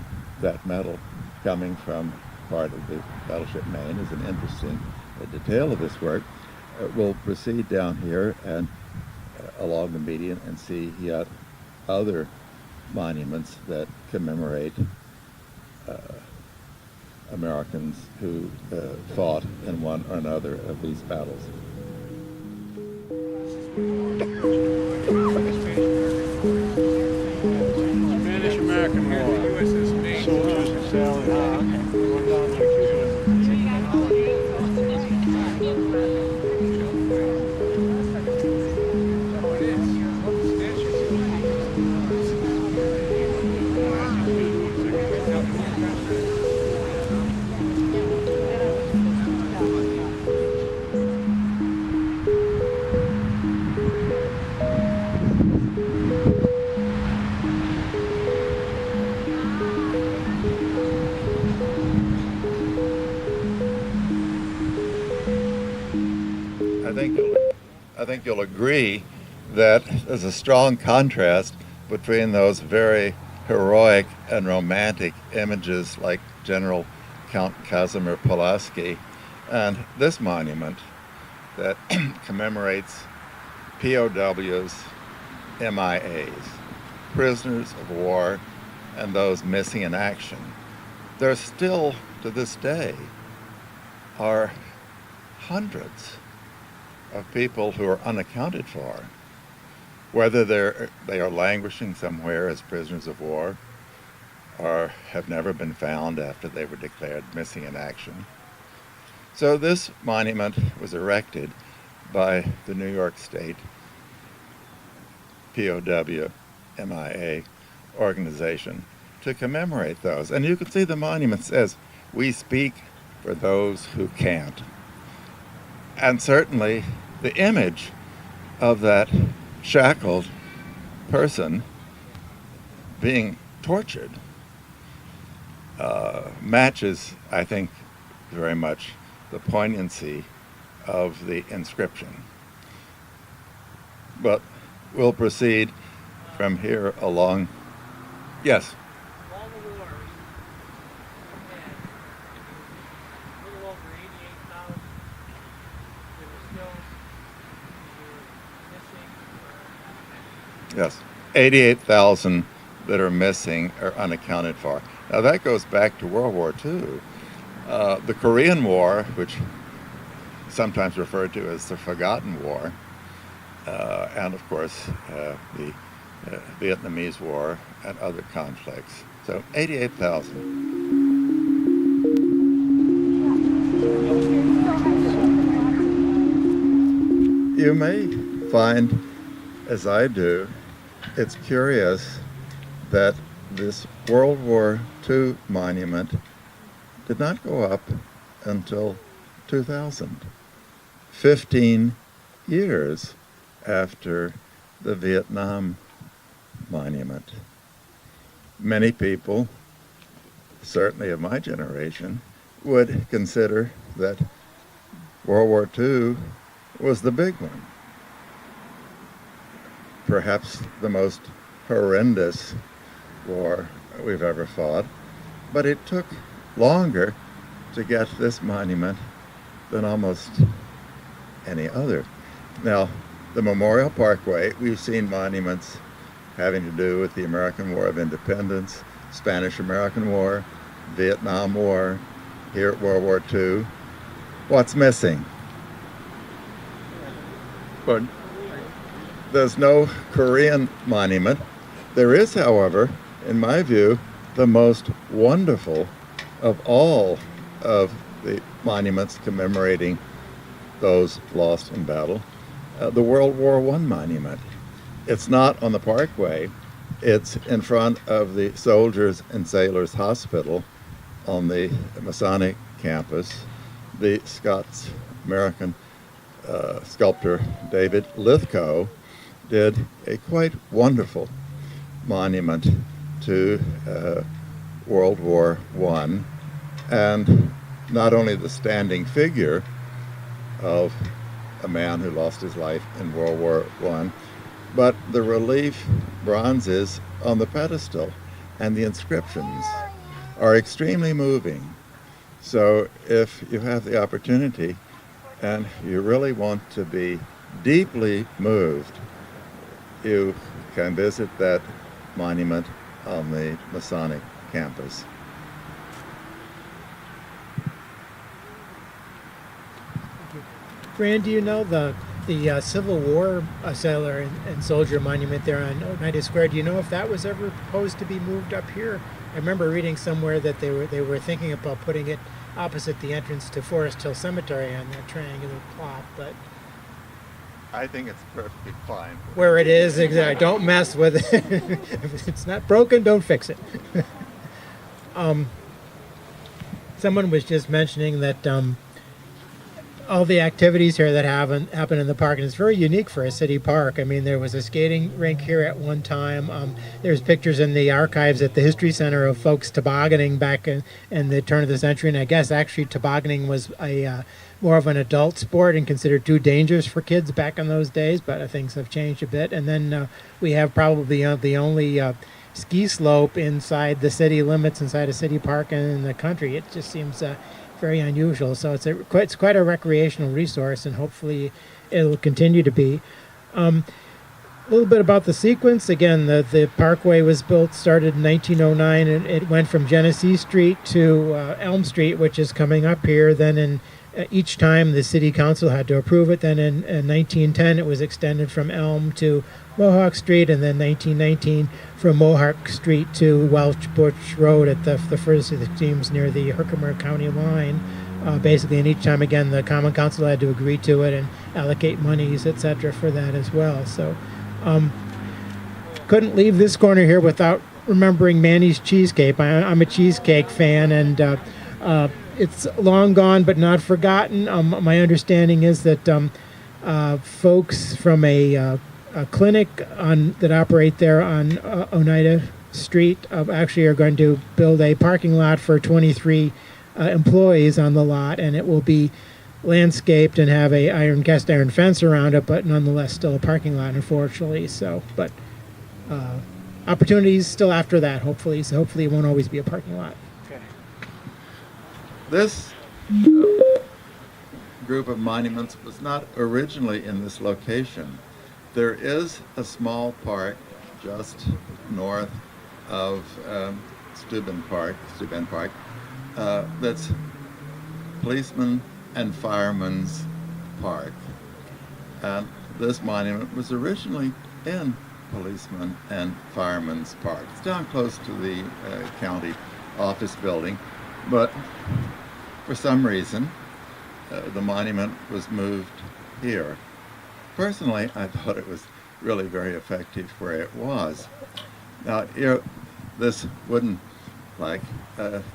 [SPEAKER 2] that metal coming from part of the battleship Maine is an interesting detail of this work. We'll proceed down here, and along the median and see yet other monuments that commemorate Americans who fought in one or another of these battles.
[SPEAKER 5] Spanish-American War. Soldiers sailing going down to
[SPEAKER 2] I think you'll agree that there's a strong contrast between those very heroic and romantic images like General Count Casimir Pulaski and this monument that commemorates POWs, MIAs, prisoners of war, and those missing in action. There still, to this day, are hundreds of people who are unaccounted for, whether they are languishing somewhere as prisoners of war or have never been found after they were declared missing in action. So this monument was erected by the New York State POW MIA organization to commemorate those. And you can see the monument says, "We speak for those who can't." And certainly the image of that shackled person being tortured matches, I think, very much the poignancy of the inscription. But we'll proceed from here along. Yes?
[SPEAKER 6] All the wars, a little over 88,000. There were still missing.
[SPEAKER 2] Yes. 88,000 that are missing or unaccounted for. Now that goes back to World War II. The Korean War, which sometimes referred to as the Forgotten War, and of course the Vietnamese War and other conflicts. So 88,000. You may find, as I do, it's curious that this World War II monument did not go up until 2000, 15 years after the Vietnam monument. Many people, certainly of my generation, would consider that World War II was the big one. Perhaps the most horrendous war we've ever fought, but it took longer to get this monument than almost any other. Now, the Memorial Parkway, we've seen monuments having to do with the American War of Independence, Spanish-American War, Vietnam War, here at World War II. What's missing? But there's no Korean monument. There is, however, in my view, the most wonderful of all of the monuments commemorating those lost in battle, the World War I monument. It's not on the Parkway. It's in front of the Soldiers and Sailors Hospital on the Masonic campus. The Scots-American sculptor David Lithgow did a quite wonderful monument to World War I, and not only the standing figure of a man who lost his life in World War I, but the relief bronzes on the pedestal and the inscriptions are extremely moving. So if you have the opportunity and you really want to be deeply moved you can visit that monument on the Masonic campus.
[SPEAKER 3] Fran, do you know the Civil War sailor and soldier monument there on Oneida Square? Do you know if that was ever proposed to be moved up here? I remember reading somewhere that they were thinking about putting it opposite the entrance to Forest Hill Cemetery on that triangular plot, but
[SPEAKER 2] I think it's perfectly fine.
[SPEAKER 3] where it is, exactly. Don't mess with it. If it's not broken, don't fix it. Someone was just mentioning that all the activities here that happen in the park, and it's very unique for a city park. I mean, there was a skating rink here at one time. There's pictures in the archives at the History Center of folks tobogganing back in the turn of the century, and I guess actually tobogganing was a more of an adult sport and considered too dangerous for kids back in those days, but things have changed a bit. And then we have probably the only ski slope inside the city limits, inside a city park in the country. It just seems very unusual. So it's quite a recreational resource, and hopefully it'll continue to be. A little bit about the sequence. Again, the parkway was started in 1909, and it went from Genesee Street to Elm Street, which is coming up here. Then each time the city council had to approve it. Then in 1910 it was extended from Elm to Mohawk Street, and then 1919 from Mohawk Street to Welch Butch Road at the first of the extremes near the Herkimer County line. Basically, and each time again the Common Council had to agree to it and allocate monies, etc., for that as well. So couldn't leave this corner here without remembering Manny's Cheesecake. I'm a cheesecake fan, and it's long gone but not forgotten. My understanding is that folks from a clinic that operate there on Oneida Street actually are going to build a parking lot for 23 employees on the lot, and it will be landscaped and have a cast iron fence around it, but nonetheless still a parking lot, unfortunately. So, but opportunities still after that, hopefully. So hopefully it won't always be a parking lot.
[SPEAKER 5] Okay.
[SPEAKER 2] This group of monuments was not originally in this location. There is a small park just north of Steuben Park, that's Policemen and Firemen's Park. And this monument was originally in Policemen and Firemen's Park. It's down close to the county office building, but for some reason the monument was moved here. Personally, I thought it was really very effective where it was. Now, here, this wooden plaque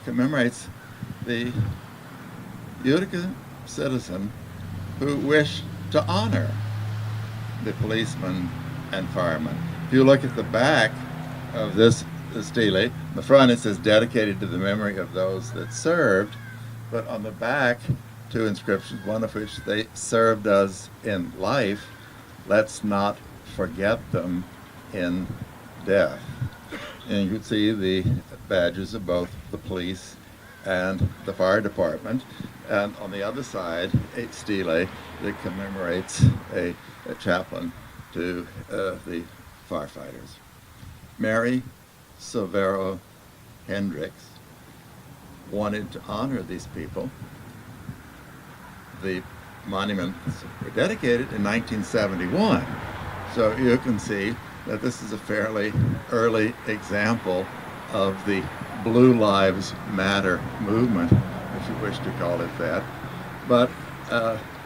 [SPEAKER 2] commemorates the Utica citizen who wished to honor the policemen and firemen. If you look at the back of this stele, in the front it says dedicated to the memory of those that served, but on the back, two inscriptions, one of which they served us in life. Let's not forget them in death. And you can see the badges of both the police and the fire department. And on the other side, a stele that commemorates a chaplain to the firefighters. Mary Silvero Hendricks wanted to honor these people. The monuments were dedicated in 1971. So you can see that this is a fairly early example of the Blue Lives Matter movement, if you wish to call it that. But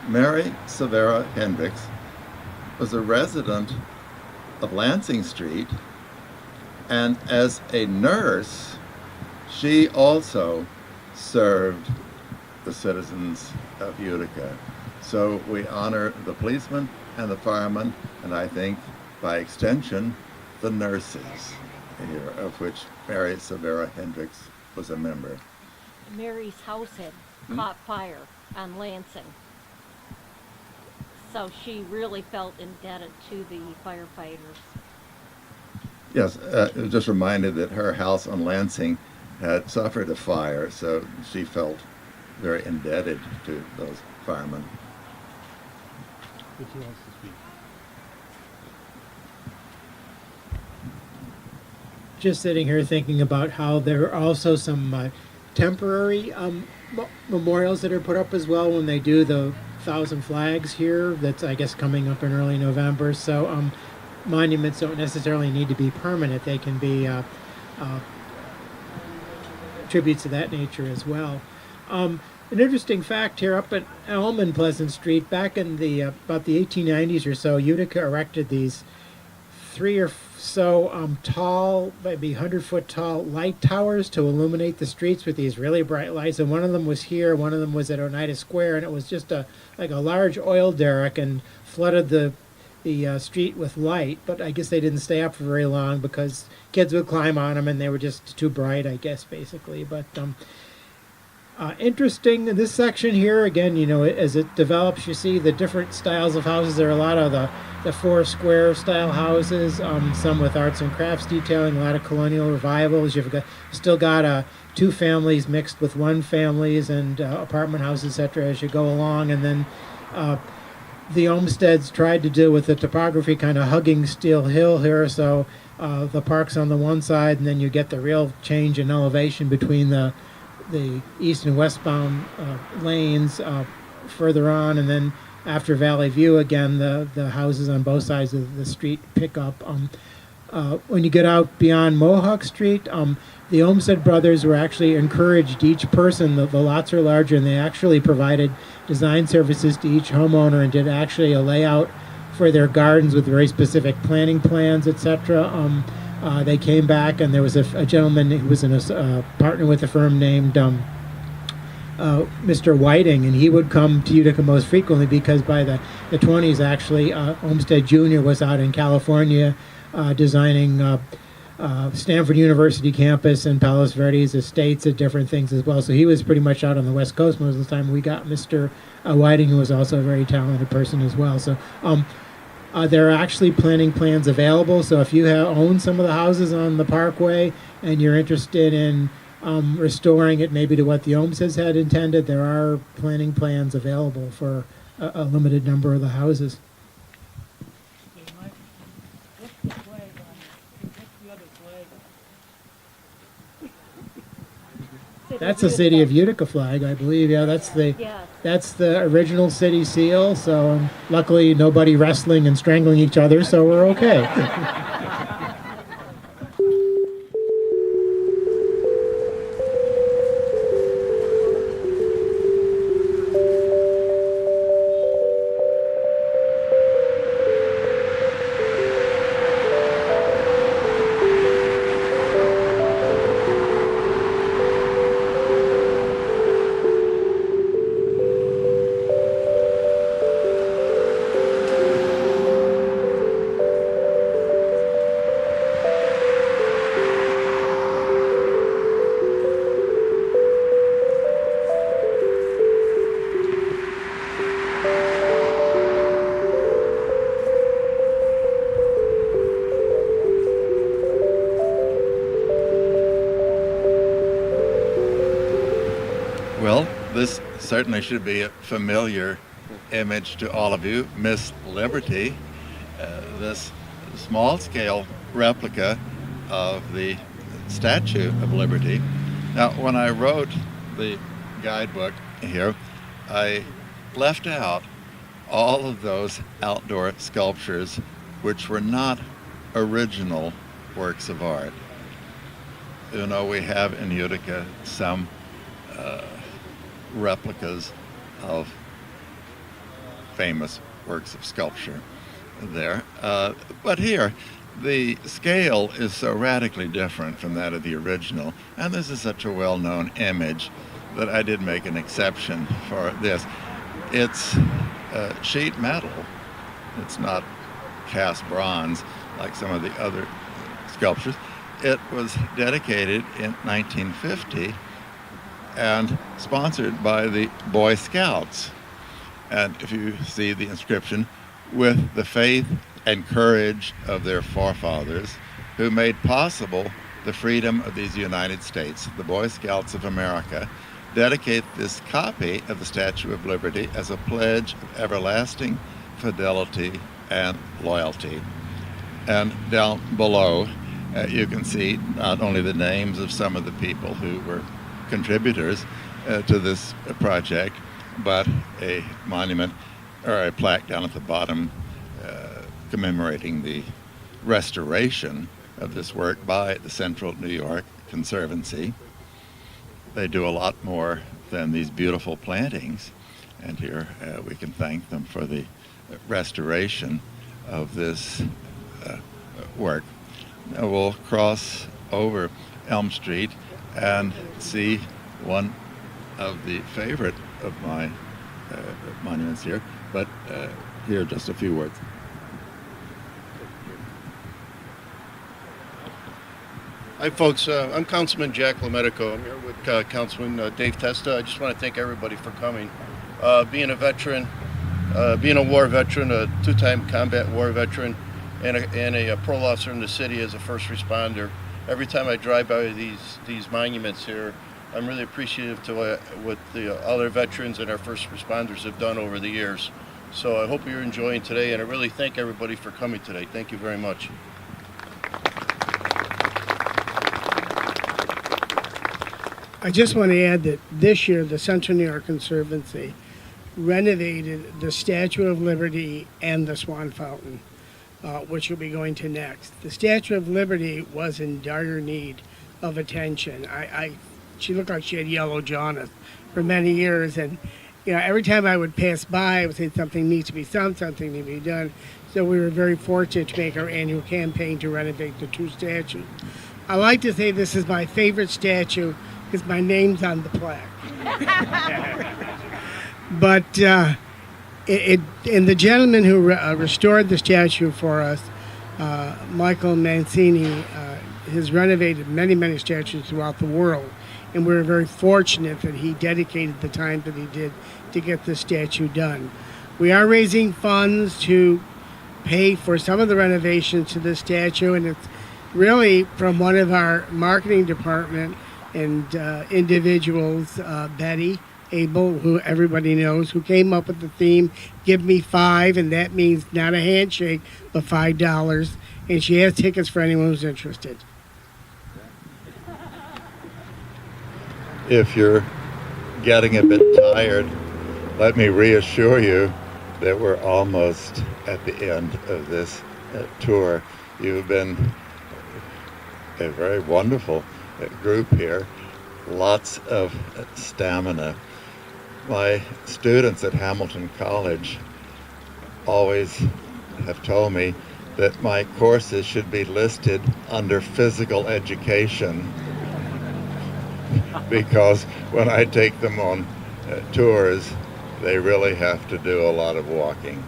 [SPEAKER 2] Mary Silvera Hendricks was a resident of Lansing Street, and as a nurse, she also served the citizens of Utica. So we honor the policemen and the firemen, and I think by extension, the nurses here, of which Mary Silvera Hendricks was a member.
[SPEAKER 7] Mary's house had caught fire on Lansing. So she really felt indebted to the firefighters.
[SPEAKER 2] Yes, it was just reminded that her house on Lansing had suffered a fire, so she felt very indebted to those firemen.
[SPEAKER 5] Who wants to speak?
[SPEAKER 3] just sitting here thinking about how there are also some temporary memorials that are put up as well when they do the 1,000 Flags here. That's, I guess, coming up in early November. So monuments don't necessarily need to be permanent. They can be tributes of that nature as well. An interesting fact here up at Elm and Pleasant Street, back in the about the 1890s or so, Utica erected these 3 or so tall, maybe 100-foot tall light towers to illuminate the streets with these really bright lights. And one of them was here, one of them was at Oneida Square, and it was just like a large oil derrick and flooded the street with light. But I guess they didn't stay up for very long because kids would climb on them and they were just too bright, I guess, basically. But interesting in this section here, again, as it develops, you see the different styles of houses. There are a lot of the 4 square style houses, some with arts and crafts detailing, a lot of colonial revivals. You've still got 2 families mixed with 1 families and apartment houses, etc. as you go along. And then the Olmsteds tried to do with the topography kind of hugging Steel Hill here, so the park's on the one side, and then you get the real change in elevation between the east and westbound lanes further on, and then after Valley View again, the houses on both sides of the street pick up. When you get out beyond Mohawk Street, the Olmsted Brothers were actually encouraged each person, the lots are larger, and they actually provided design services to each homeowner and did actually a layout for their gardens with very specific planting plans, etc. They came back, and there was a gentleman who was a partner with a firm named Mr. Whiting, and he would come to Utica most frequently because by the 20s, actually, Olmsted Jr. was out in California designing Stanford University campus and Palos Verdes estates and different things as well. So he was pretty much out on the West Coast most of the time. We got Mr. Whiting, who was also a very talented person as well. So there are actually planning plans available. So if you own some of the houses on the Parkway and you're interested in restoring it maybe to what the Olmsteds had intended, there are planning plans available for a limited number of the houses. That's the City of Utica flag, I believe. Yeah, that's the original city seal. So luckily, nobody wrestling and strangling each other, so we're okay.
[SPEAKER 2] Well, this certainly should be a familiar image to all of you, Miss Liberty, this small-scale replica of the Statue of Liberty. Now, when I wrote the guidebook here, I left out all of those outdoor sculptures which were not original works of art. You know, we have in Utica some replicas of famous works of sculpture there. But here, the scale is so radically different from that of the original, and this is such a well-known image that I did make an exception for this. It's sheet metal. It's not cast bronze like some of the other sculptures. It was dedicated in 1950 and sponsored by the Boy Scouts. And if you see the inscription, with the faith and courage of their forefathers who made possible the freedom of these United States, the Boy Scouts of America dedicate this copy of the Statue of Liberty as a pledge of everlasting fidelity and loyalty. And down below, you can see not only the names of some of the people who were contributors to this project, but a monument or a plaque down at the bottom commemorating the restoration of this work by the Central New York Conservancy. They do a lot more than these beautiful plantings, and here we can thank them for the restoration of this work. Now we'll cross over Elm Street and see one of the favorite of my monuments here, but here are just a few words.
[SPEAKER 8] Hi folks, I'm Councilman Jack Lemedico. I'm here with Councilman Dave Testa. I just want to thank everybody for coming. Being a veteran, being a war veteran, a two-time combat war veteran, and a parole officer in the city as a first responder, every time I drive by these monuments here, I'm really appreciative to what the other veterans and our first responders have done over the years. So I hope you're enjoying today, and I really thank everybody for coming today. Thank you very much.
[SPEAKER 1] I just want to add that this year the Central New York Conservancy renovated the Statue of Liberty and the Swan Fountain, which we'll be going to next. The Statue of Liberty was in dire need of attention. She looked like she had yellow jaundice for many years, and every time I would pass by, I would say something needs to be done, something needs to be done. So we were very fortunate to make our annual campaign to renovate the two statues. I like to say this is my favorite statue because my name's on the plaque. But and the gentleman who restored the statue for us, Michael Mancini, has renovated many statues throughout the world, and we're very fortunate that he dedicated the time that he did to get this statue done. We are raising funds to pay for some of the renovations to this statue, and it's really from one of our marketing department and individuals, Betty Abel, who everybody knows, who came up with the theme, Give Me Five, and that means not a handshake, but $5. And she has tickets for anyone who's interested.
[SPEAKER 2] If you're getting a bit tired, let me reassure you that we're almost at the end of this tour. You've been a very wonderful group here, lots of stamina. My students at Hamilton College always have told me that my courses should be listed under physical education because when I take them on tours, they really have to do a lot of walking.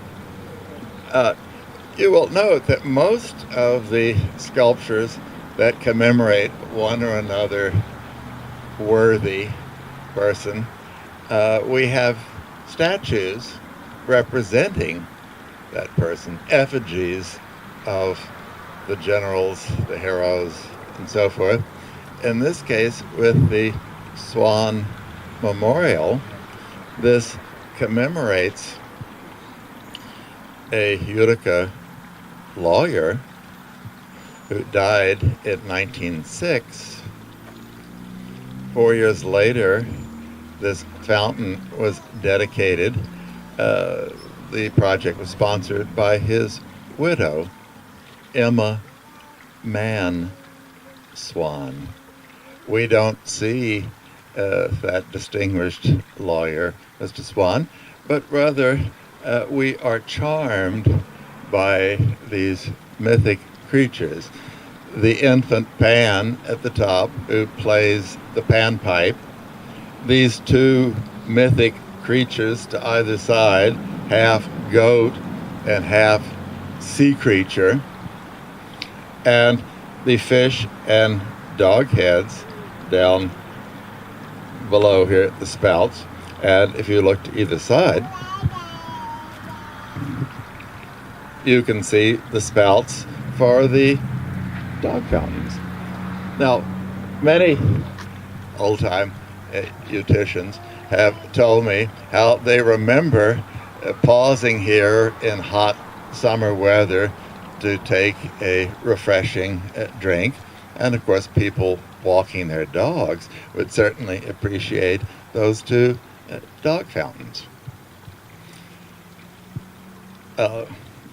[SPEAKER 2] You will note that most of the sculptures that commemorate one or another worthy person, we have statues representing that person, effigies of the generals, the heroes, and so forth. In this case, with the Swan Memorial, this commemorates a Utica lawyer who died in 1906. 4 years later, this fountain was dedicated. The project was sponsored by his widow, Emma Mann Swan. We don't see that distinguished lawyer, Mr. Swan, but rather we are charmed by these mythic creatures. The infant Pan at the top, who plays the panpipe. These two mythic creatures to either side, half goat and half sea creature. And the fish and dog heads down below here at the spouts. And if you look to either side, you can see the spouts for the dog fountains. Now, many old-time Uticians have told me how they remember pausing here in hot summer weather to take a refreshing drink. And of course, people walking their dogs would certainly appreciate those two dog fountains.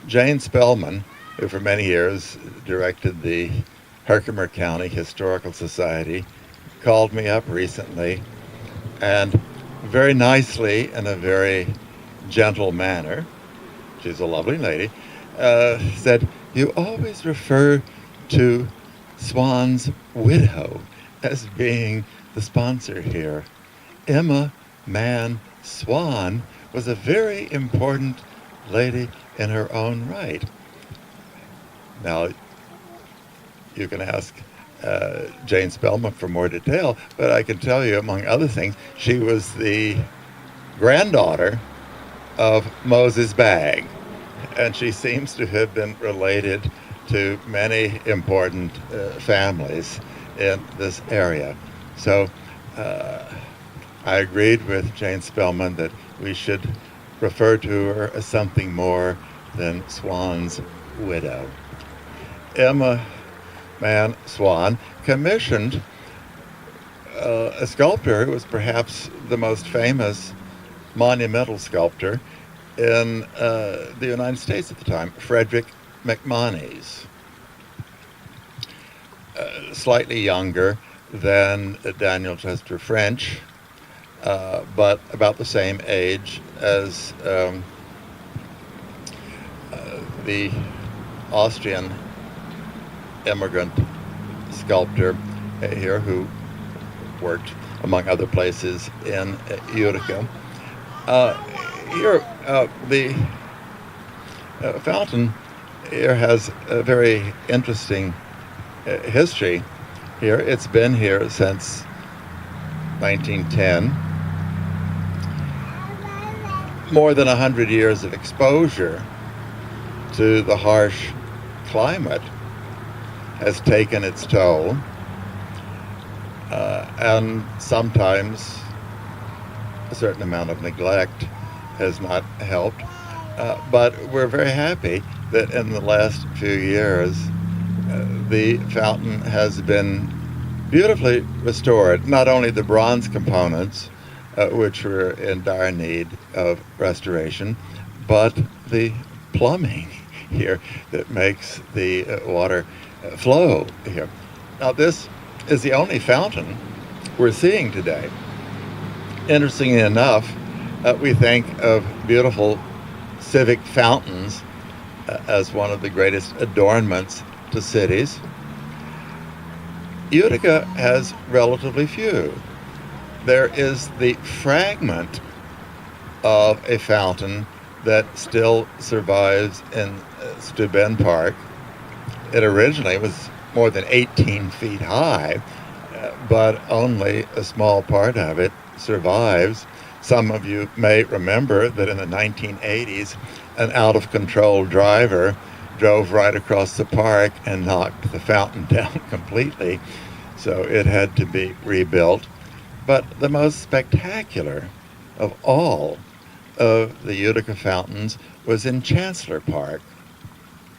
[SPEAKER 2] Jane Spellman, who for many years directed the Herkimer County Historical Society, called me up recently and very nicely, in a very gentle manner, she's a lovely lady, said, "You always refer to Swan's widow as being the sponsor here. Emma Mann Swan was a very important lady in her own right." Now, you can ask Jane Spellman for more detail, but I can tell you, among other things, she was the granddaughter of Moses Bagg, and she seems to have been related to many important families in this area. So I agreed with Jane Spellman that we should refer to her as something more than Swan's widow. Emma Mann Swan commissioned a sculptor who was perhaps the most famous monumental sculptor in the United States at the time, Frederick McMonnies. Slightly younger than Daniel Chester French, but about the same age as the Austrian immigrant sculptor here who worked, among other places, in Utica. Here, the fountain here has a very interesting history here. It's been here since 1910. More than 100 years of exposure to the harsh climate has taken its toll, and sometimes a certain amount of neglect has not helped. But we're very happy that in the last few years the fountain has been beautifully restored. Not only the bronze components, which were in dire need of restoration, but the plumbing here that makes the water flow here. Now, this is the only fountain we're seeing today. Interestingly enough, we think of beautiful civic fountains as one of the greatest adornments to cities. Utica has relatively few. There is the fragment of a fountain that still survives in Steuben Park. It originally was more than 18 feet high, but only a small part of it survives. Some of you may remember that in the 1980s, an out-of-control driver drove right across the park and knocked the fountain down completely, so it had to be rebuilt. But the most spectacular of all of the Utica fountains was in Chancellor Park,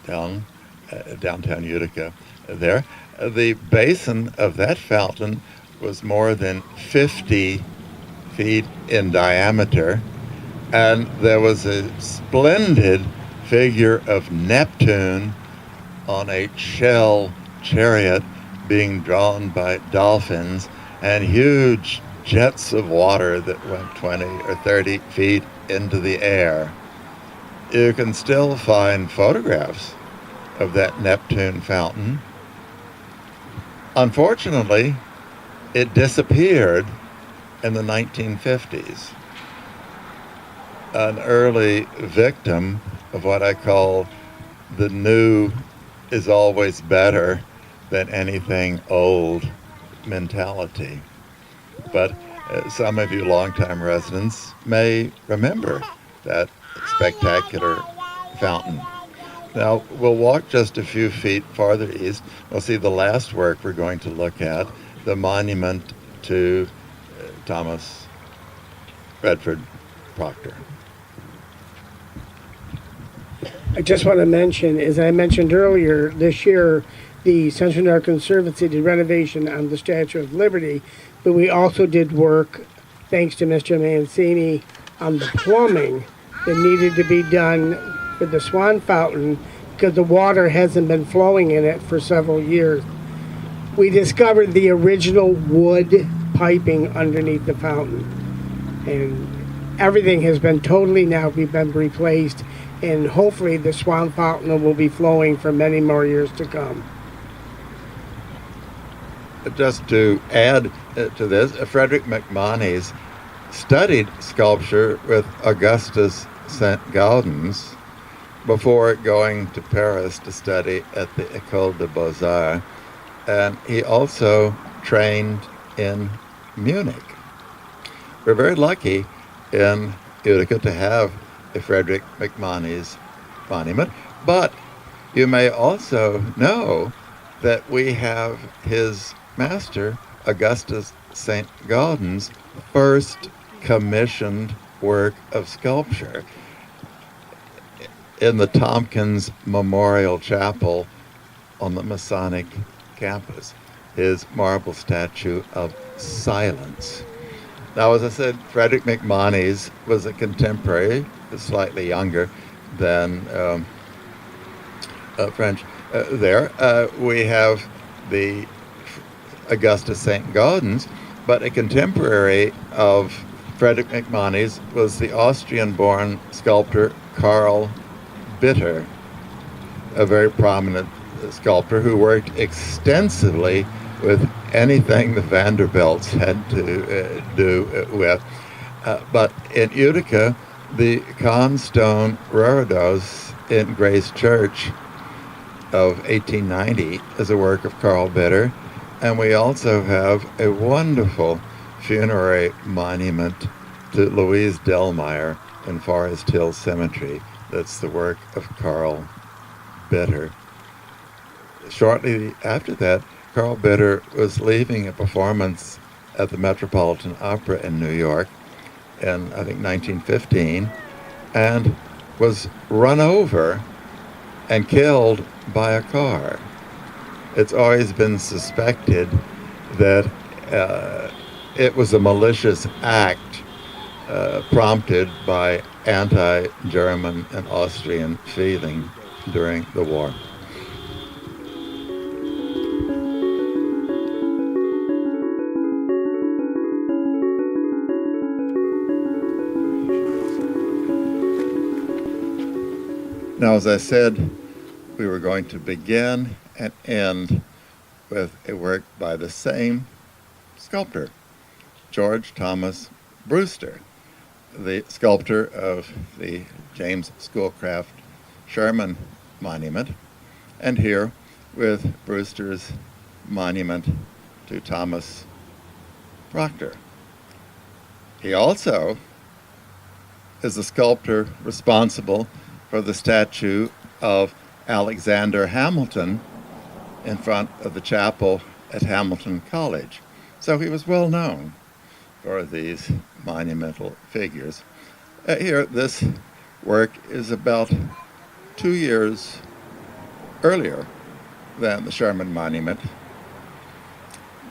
[SPEAKER 2] downtown Utica there. The basin of that fountain was more than 50 feet in diameter, and there was a splendid figure of Neptune on a shell chariot being drawn by dolphins, and huge jets of water that went 20 or 30 feet into the air. You can still find photographs of that Neptune fountain. Unfortunately, it disappeared in the 1950s. An early victim of what I call the new is always better than anything old mentality. But some of you longtime residents may remember that spectacular fountain. Now, we'll walk just a few feet farther east. We'll see the last work we're going to look at, the monument to Thomas Redford Proctor.
[SPEAKER 1] I just want to mention, as I mentioned earlier, this year the Central New York Conservancy did renovation on the Statue of Liberty, but we also did work, thanks to Mr. Mancini, on the plumbing that needed to be done with the Swan Fountain because the water hasn't been flowing in it for several years. We discovered the original wood piping underneath the fountain, and everything has been totally now been replaced, and hopefully the Swan Fountain will be flowing for many more years to come.
[SPEAKER 2] Just to add to this, Frederick McMonnies studied sculpture with Augustus St. Gaudens before going to Paris to study at the École des Beaux-Arts, and he also trained in Munich. We're very lucky in Utica to have a Frederick McMonnies monument, but you may also know that we have his master, Augustus St. Gaudens' first commissioned work of sculpture in the Tompkins Memorial Chapel on the Masonic campus, his marble statue of Silence. Now, as I said, Frederick McMonnies was a contemporary, slightly younger than French. We have the Augustus St. Gaudens, but a contemporary of Frederick McMonnies was the Austrian-born sculptor Karl Bitter, a very prominent sculptor who worked extensively with anything the Vanderbilts had to do with. But in Utica, the Constone Reredos in Grace Church of 1890 is a work of Karl Bitter, and we also have a wonderful funerary monument to Louise Delmeyer in Forest Hill Cemetery. That's the work of Karl Bitter. Shortly after that, Karl Bitter was leaving a performance at the Metropolitan Opera in New York in, I think, 1915, and was run over and killed by a car. It's always been suspected that it was a malicious act prompted by anti-German and Austrian feeling during the war. Now, as I said, we were going to begin and end with a work by the same sculptor, George Thomas Brewster, the sculptor of the James Schoolcraft Sherman Monument, and here with Brewster's monument to Thomas Proctor. He also is the sculptor responsible for the statue of Alexander Hamilton in front of the chapel at Hamilton College. So he was well known for these monumental figures. Here, this work is about 2 years earlier than the Sherman Monument,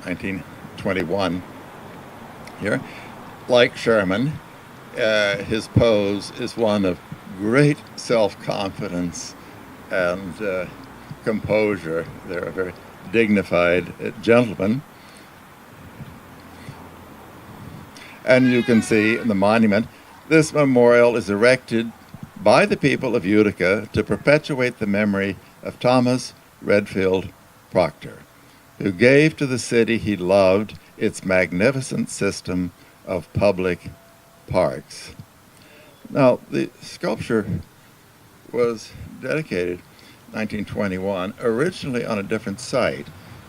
[SPEAKER 2] 1921. Here, like Sherman, his pose is one of great self-confidence and composure. They're a very dignified gentleman. And you can see in the monument, this memorial is erected by the people of Utica to perpetuate the memory of Thomas Redfield Proctor, who gave to the city he loved its magnificent system of public parks. Now, the sculpture was dedicated in 1921, originally on a different site,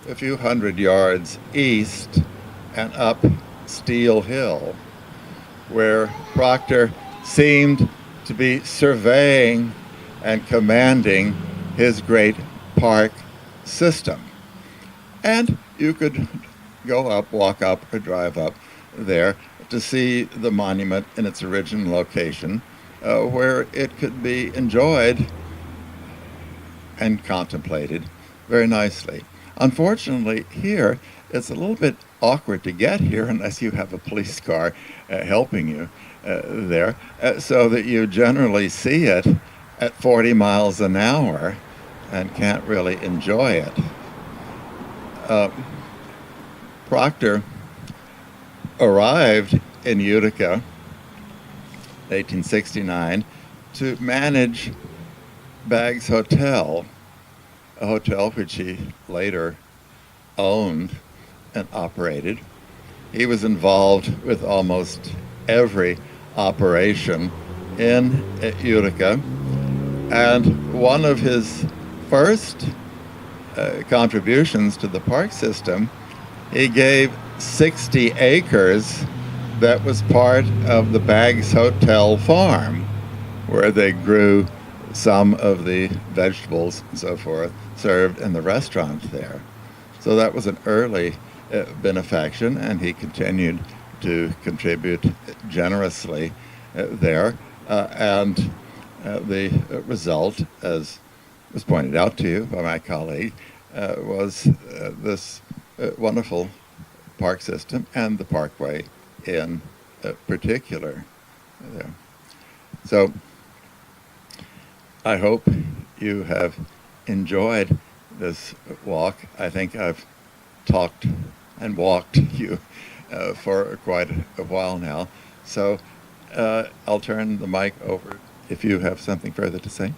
[SPEAKER 2] a few hundred yards east and up Steel Hill, where Proctor seemed to be surveying and commanding his great park system. And you could go up, walk up, or drive up there to see the monument in its original location, where it could be enjoyed and contemplated very nicely. Unfortunately, here, it's a little bit awkward to get here unless you have a police car helping you there, so that you generally see it at 40 miles an hour and can't really enjoy it. Proctor arrived in Utica 1869 to manage Baggs Hotel, a hotel which he later owned and operated. He was involved with almost every operation in Utica, and one of his first contributions to the park system, he gave 60 acres that was part of the Baggs Hotel farm, where they grew some of the vegetables and so forth served in the restaurant there. So that was an early benefaction, and he continued to contribute generously there. And the result, as was pointed out to you by my colleague, was this wonderful park system and the Parkway in particular. So I hope you have enjoyed this walk. I think I've talked and walked you for quite a while now. So I'll turn the mic over if you have something further to say.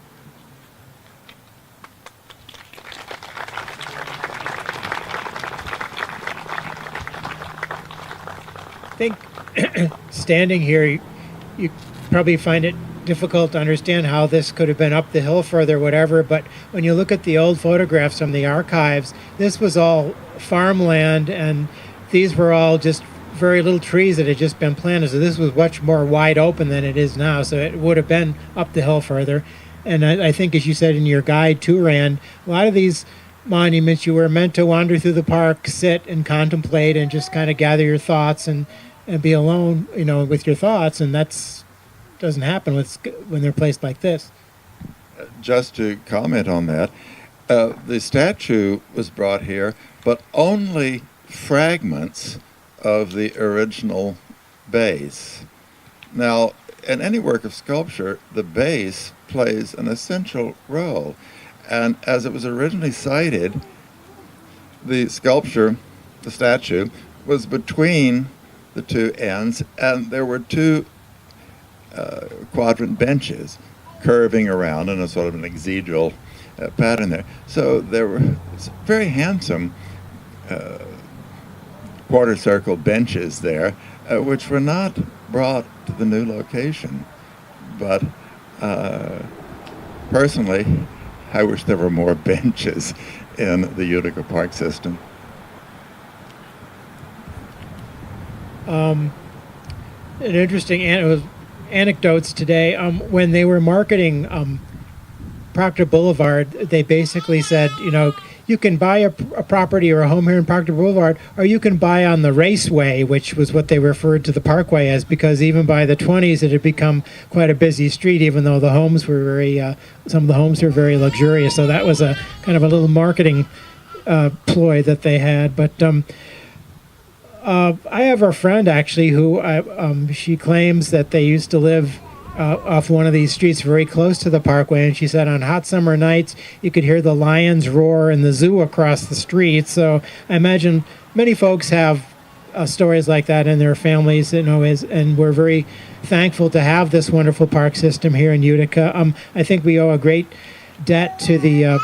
[SPEAKER 3] I think standing here, you probably find it difficult to understand how this could have been up the hill further, whatever, but when you look at the old photographs from the archives, this was all farmland, and these were all just very little trees that had just been planted, so this was much more wide open than it is now, so it would have been up the hill further. And I think, as you said in your guide too, Rand, a lot of these monuments, you were meant to wander through the park, sit and contemplate and just kind of gather your thoughts and be alone, with your thoughts, and that's doesn't happen when they're placed like this.
[SPEAKER 2] Just to comment on that, the statue was brought here, but only fragments of the original base. Now, in any work of sculpture, the base plays an essential role, and as it was originally sited, the statue, was between the two ends, and there were two quadrant benches curving around in a sort of an exedral pattern there. So there were very handsome quarter circle benches there, which were not brought to the new location. But personally, I wish there were more benches in the Utica Park system.
[SPEAKER 3] An interesting anecdotes today. When they were marketing Proctor Boulevard, they basically said, you can buy a property or a home here in Proctor Boulevard, or you can buy on the raceway, which was what they referred to the Parkway as, because even by the 20s it had become quite a busy street, even though the homes were some of the homes were very luxurious. So that was a kind of a little marketing ploy that they had. But I have a friend actually who she claims that they used to live off one of these streets very close to the Parkway, and she said on hot summer nights you could hear the lions roar in the zoo across the street. So I imagine many folks have stories like that in their families, and we're very thankful to have this wonderful park system here in Utica. I think we owe a great debt to the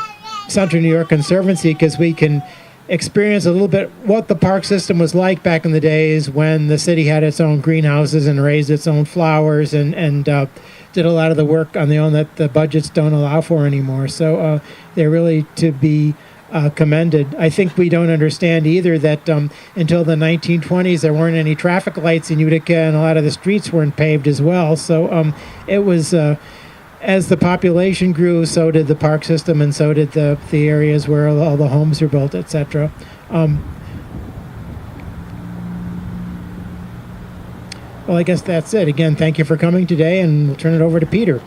[SPEAKER 3] Central New York Conservancy, because we can experience a little bit what the park system was like back in the days when the city had its own greenhouses and raised its own flowers and did a lot of the work on their own that the budgets don't allow for anymore. So they're really to be commended. I think we don't understand either that until the 1920s there weren't any traffic lights in Utica, and a lot of the streets weren't paved as well. So it was as the population grew, so did the park system, and so did the areas where all the homes were built, etc. Well, I guess that's it. Again, thank you for coming today, and we'll turn it over to Peter.